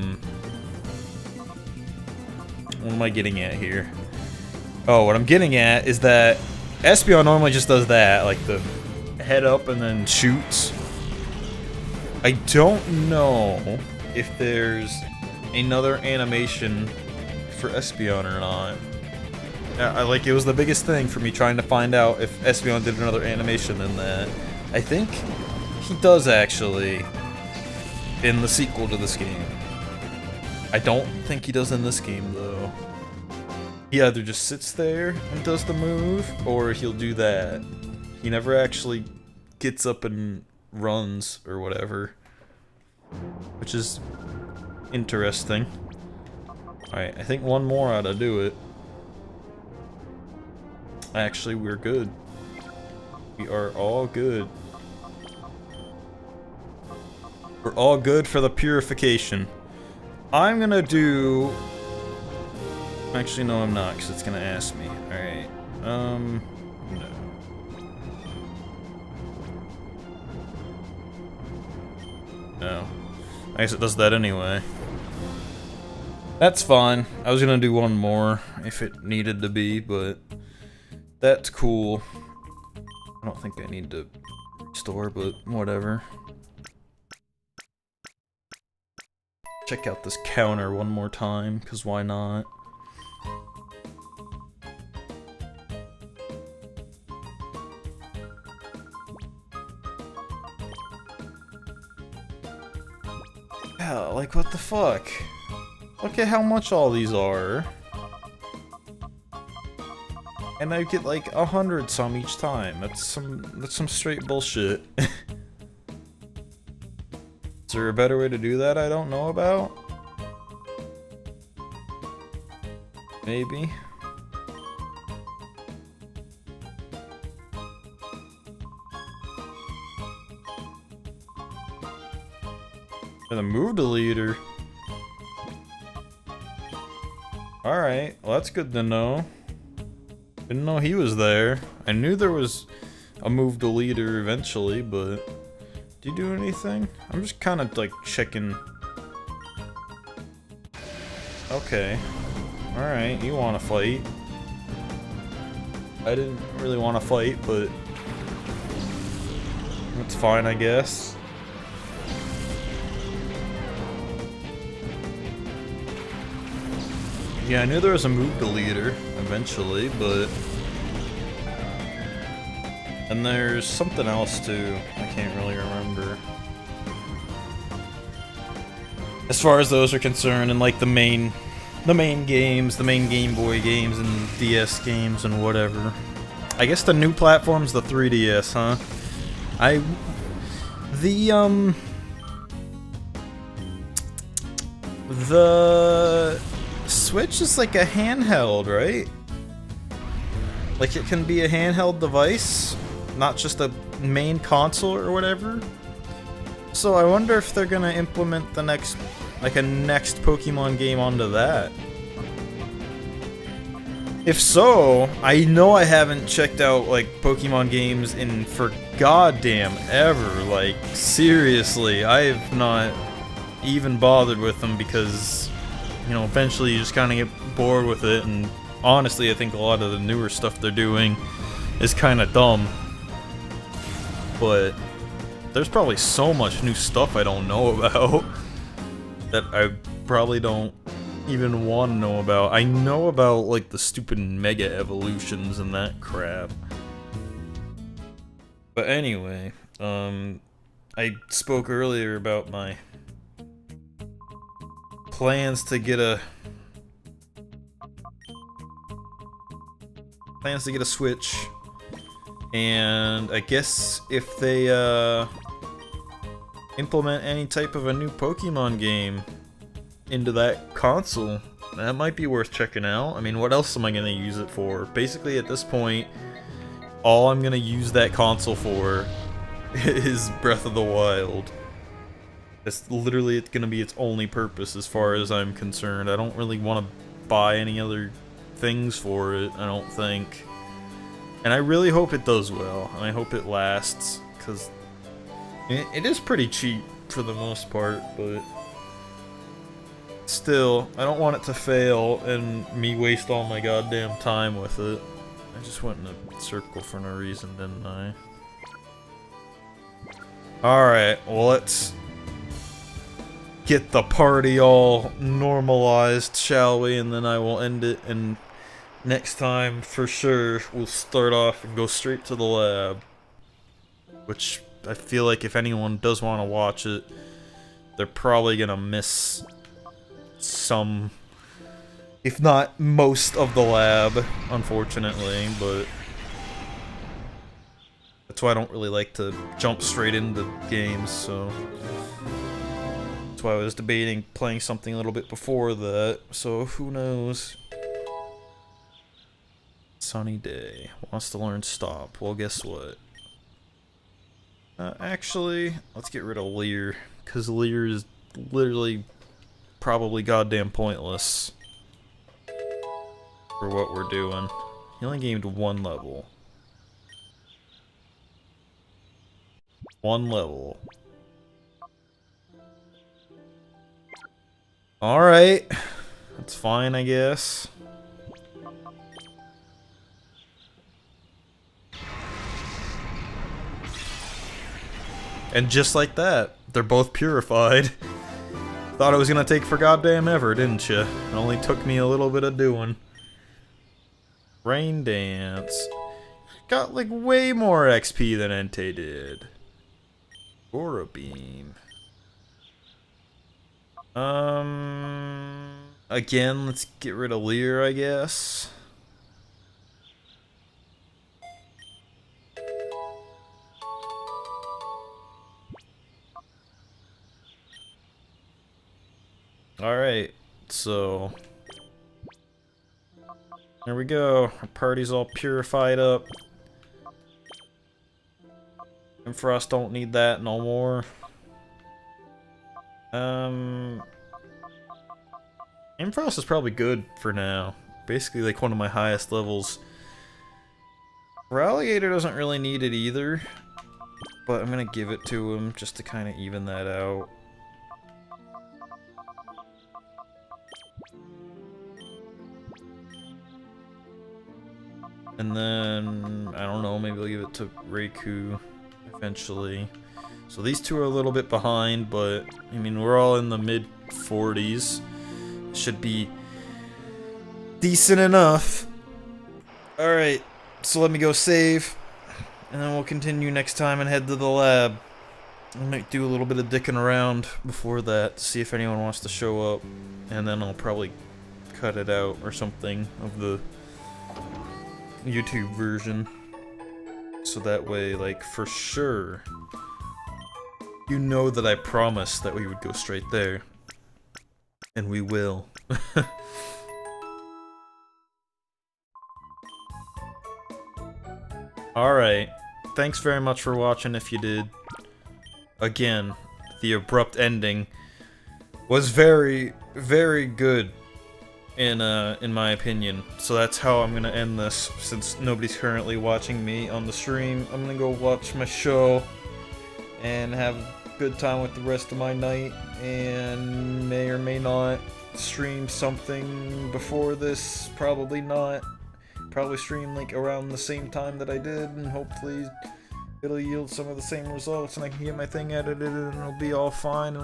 am I getting at here? Oh, what I'm getting at is that Espeon normally just does that, like the head up and then shoots. I don't know if there's another animation for Espeon or not. Like, it was the biggest thing for me trying to find out if Espeon did another animation than that. I think he does, actually, in the sequel to this game. I don't think he does in this game, though. He either just sits there and does the move, or he'll do that. He never actually gets up and runs, or whatever. Which is interesting. Alright, I think one more ought to do it. Actually, we're good. We are all good. We're all good for the purification. I'm gonna do... Actually, no, I'm not, because it's gonna ask me. Alright. No. No. I guess it does that anyway. That's fine. I was gonna do one more if it needed to be, but that's cool. I don't think I need to restore, but whatever. Check out this counter one more time, because why not? Yeah, like what the fuck? Look at how much all these are. And I get like 100 some each time. That's some straight bullshit. Is there a better way to do that I don't know about? Maybe. The move deleter. Alright, well that's good to know. Didn't know he was there. I knew there was a move deleter eventually, but did you do anything? I'm just kind of like checking. Okay. Alright, you want to fight. I didn't really want to fight, but that's fine, I guess. Yeah, I knew there was a move deleter eventually, but... And there's something else too, I can't really remember. As far as those are concerned, and like the main games, the main Game Boy games and DS games and whatever. I guess the new platform's the 3DS, huh? The Switch is like a handheld, right? Like it can be a handheld device, not just a main console or whatever. So I wonder if they're gonna implement the next, like a next Pokemon game onto that. If so, I know I haven't checked out like Pokemon games in for goddamn ever. Like seriously, I have not even bothered with them because, you know, eventually you just kind of get bored with it, and honestly I think a lot of the newer stuff they're doing is kind of dumb. But there's probably so much new stuff I don't know about that I probably don't even want to know about. I know about like the stupid mega evolutions and that crap. But anyway, I spoke earlier about my plans to get a Switch, and I guess if they implement any type of a new Pokemon game into that console, that might be worth checking out. I mean, what else am I gonna use it for? Basically at this point, all I'm gonna use that console for is Breath of the Wild. It's literally gonna be its only purpose as far as I'm concerned. I don't really want to buy any other things for it, I don't think. And I really hope it does well, and I hope it lasts, because it is pretty cheap for the most part, but still, I don't want it to fail and me waste all my goddamn time with it. I just went in a circle for no reason, didn't I? Alright, well, let's get the party all normalized, shall we? And then I will end it, and next time, for sure, we'll start off and go straight to the lab. Which, I feel like if anyone does want to watch it, they're probably gonna miss some, if not most, of the lab, unfortunately, but that's why I don't really like to jump straight into games, so that's why I was debating playing something a little bit before that, so who knows. Sunny day. Wants to learn stop. Well, guess what? Actually, let's get rid of Lear, because Lear is literally probably goddamn pointless for what we're doing. He only gained one level. One level. Alright. That's fine, I guess. And just like that, they're both purified. Thought it was gonna take for goddamn ever, didn't you? It only took me a little bit of doing. Rain Dance. Got like way more XP than Entei did. Aura Beam. Again, let's get rid of Lear, I guess. Alright, so there we go. Our party's all purified up. And Frost don't need that no more. Frost is probably good for now. Basically like one of my highest levels. Ralligator doesn't really need it either. But I'm gonna give it to him just to kind of even that out. And then, I don't know, maybe I'll give it to Reiku eventually. So these two are a little bit behind, but, I mean, we're all in the mid-40s. Should be decent enough. Alright, so let me go save. And then we'll continue next time and head to the lab. I might do a little bit of dicking around before that to see if anyone wants to show up. And then I'll probably cut it out or something of the YouTube version, so that way, like, for sure, you know that I promised that we would go straight there, and we will. Alright, thanks very much for watching if you did. Again, the abrupt ending was very, very good. In my opinion. So that's how I'm gonna end this, since nobody's currently watching me on the stream. I'm gonna go watch my show and have a good time with the rest of my night, and may or may not stream something before this. Probably not. Probably stream like around the same time that I did, and hopefully it'll yield some of the same results and I can get my thing edited and it'll be all fine. And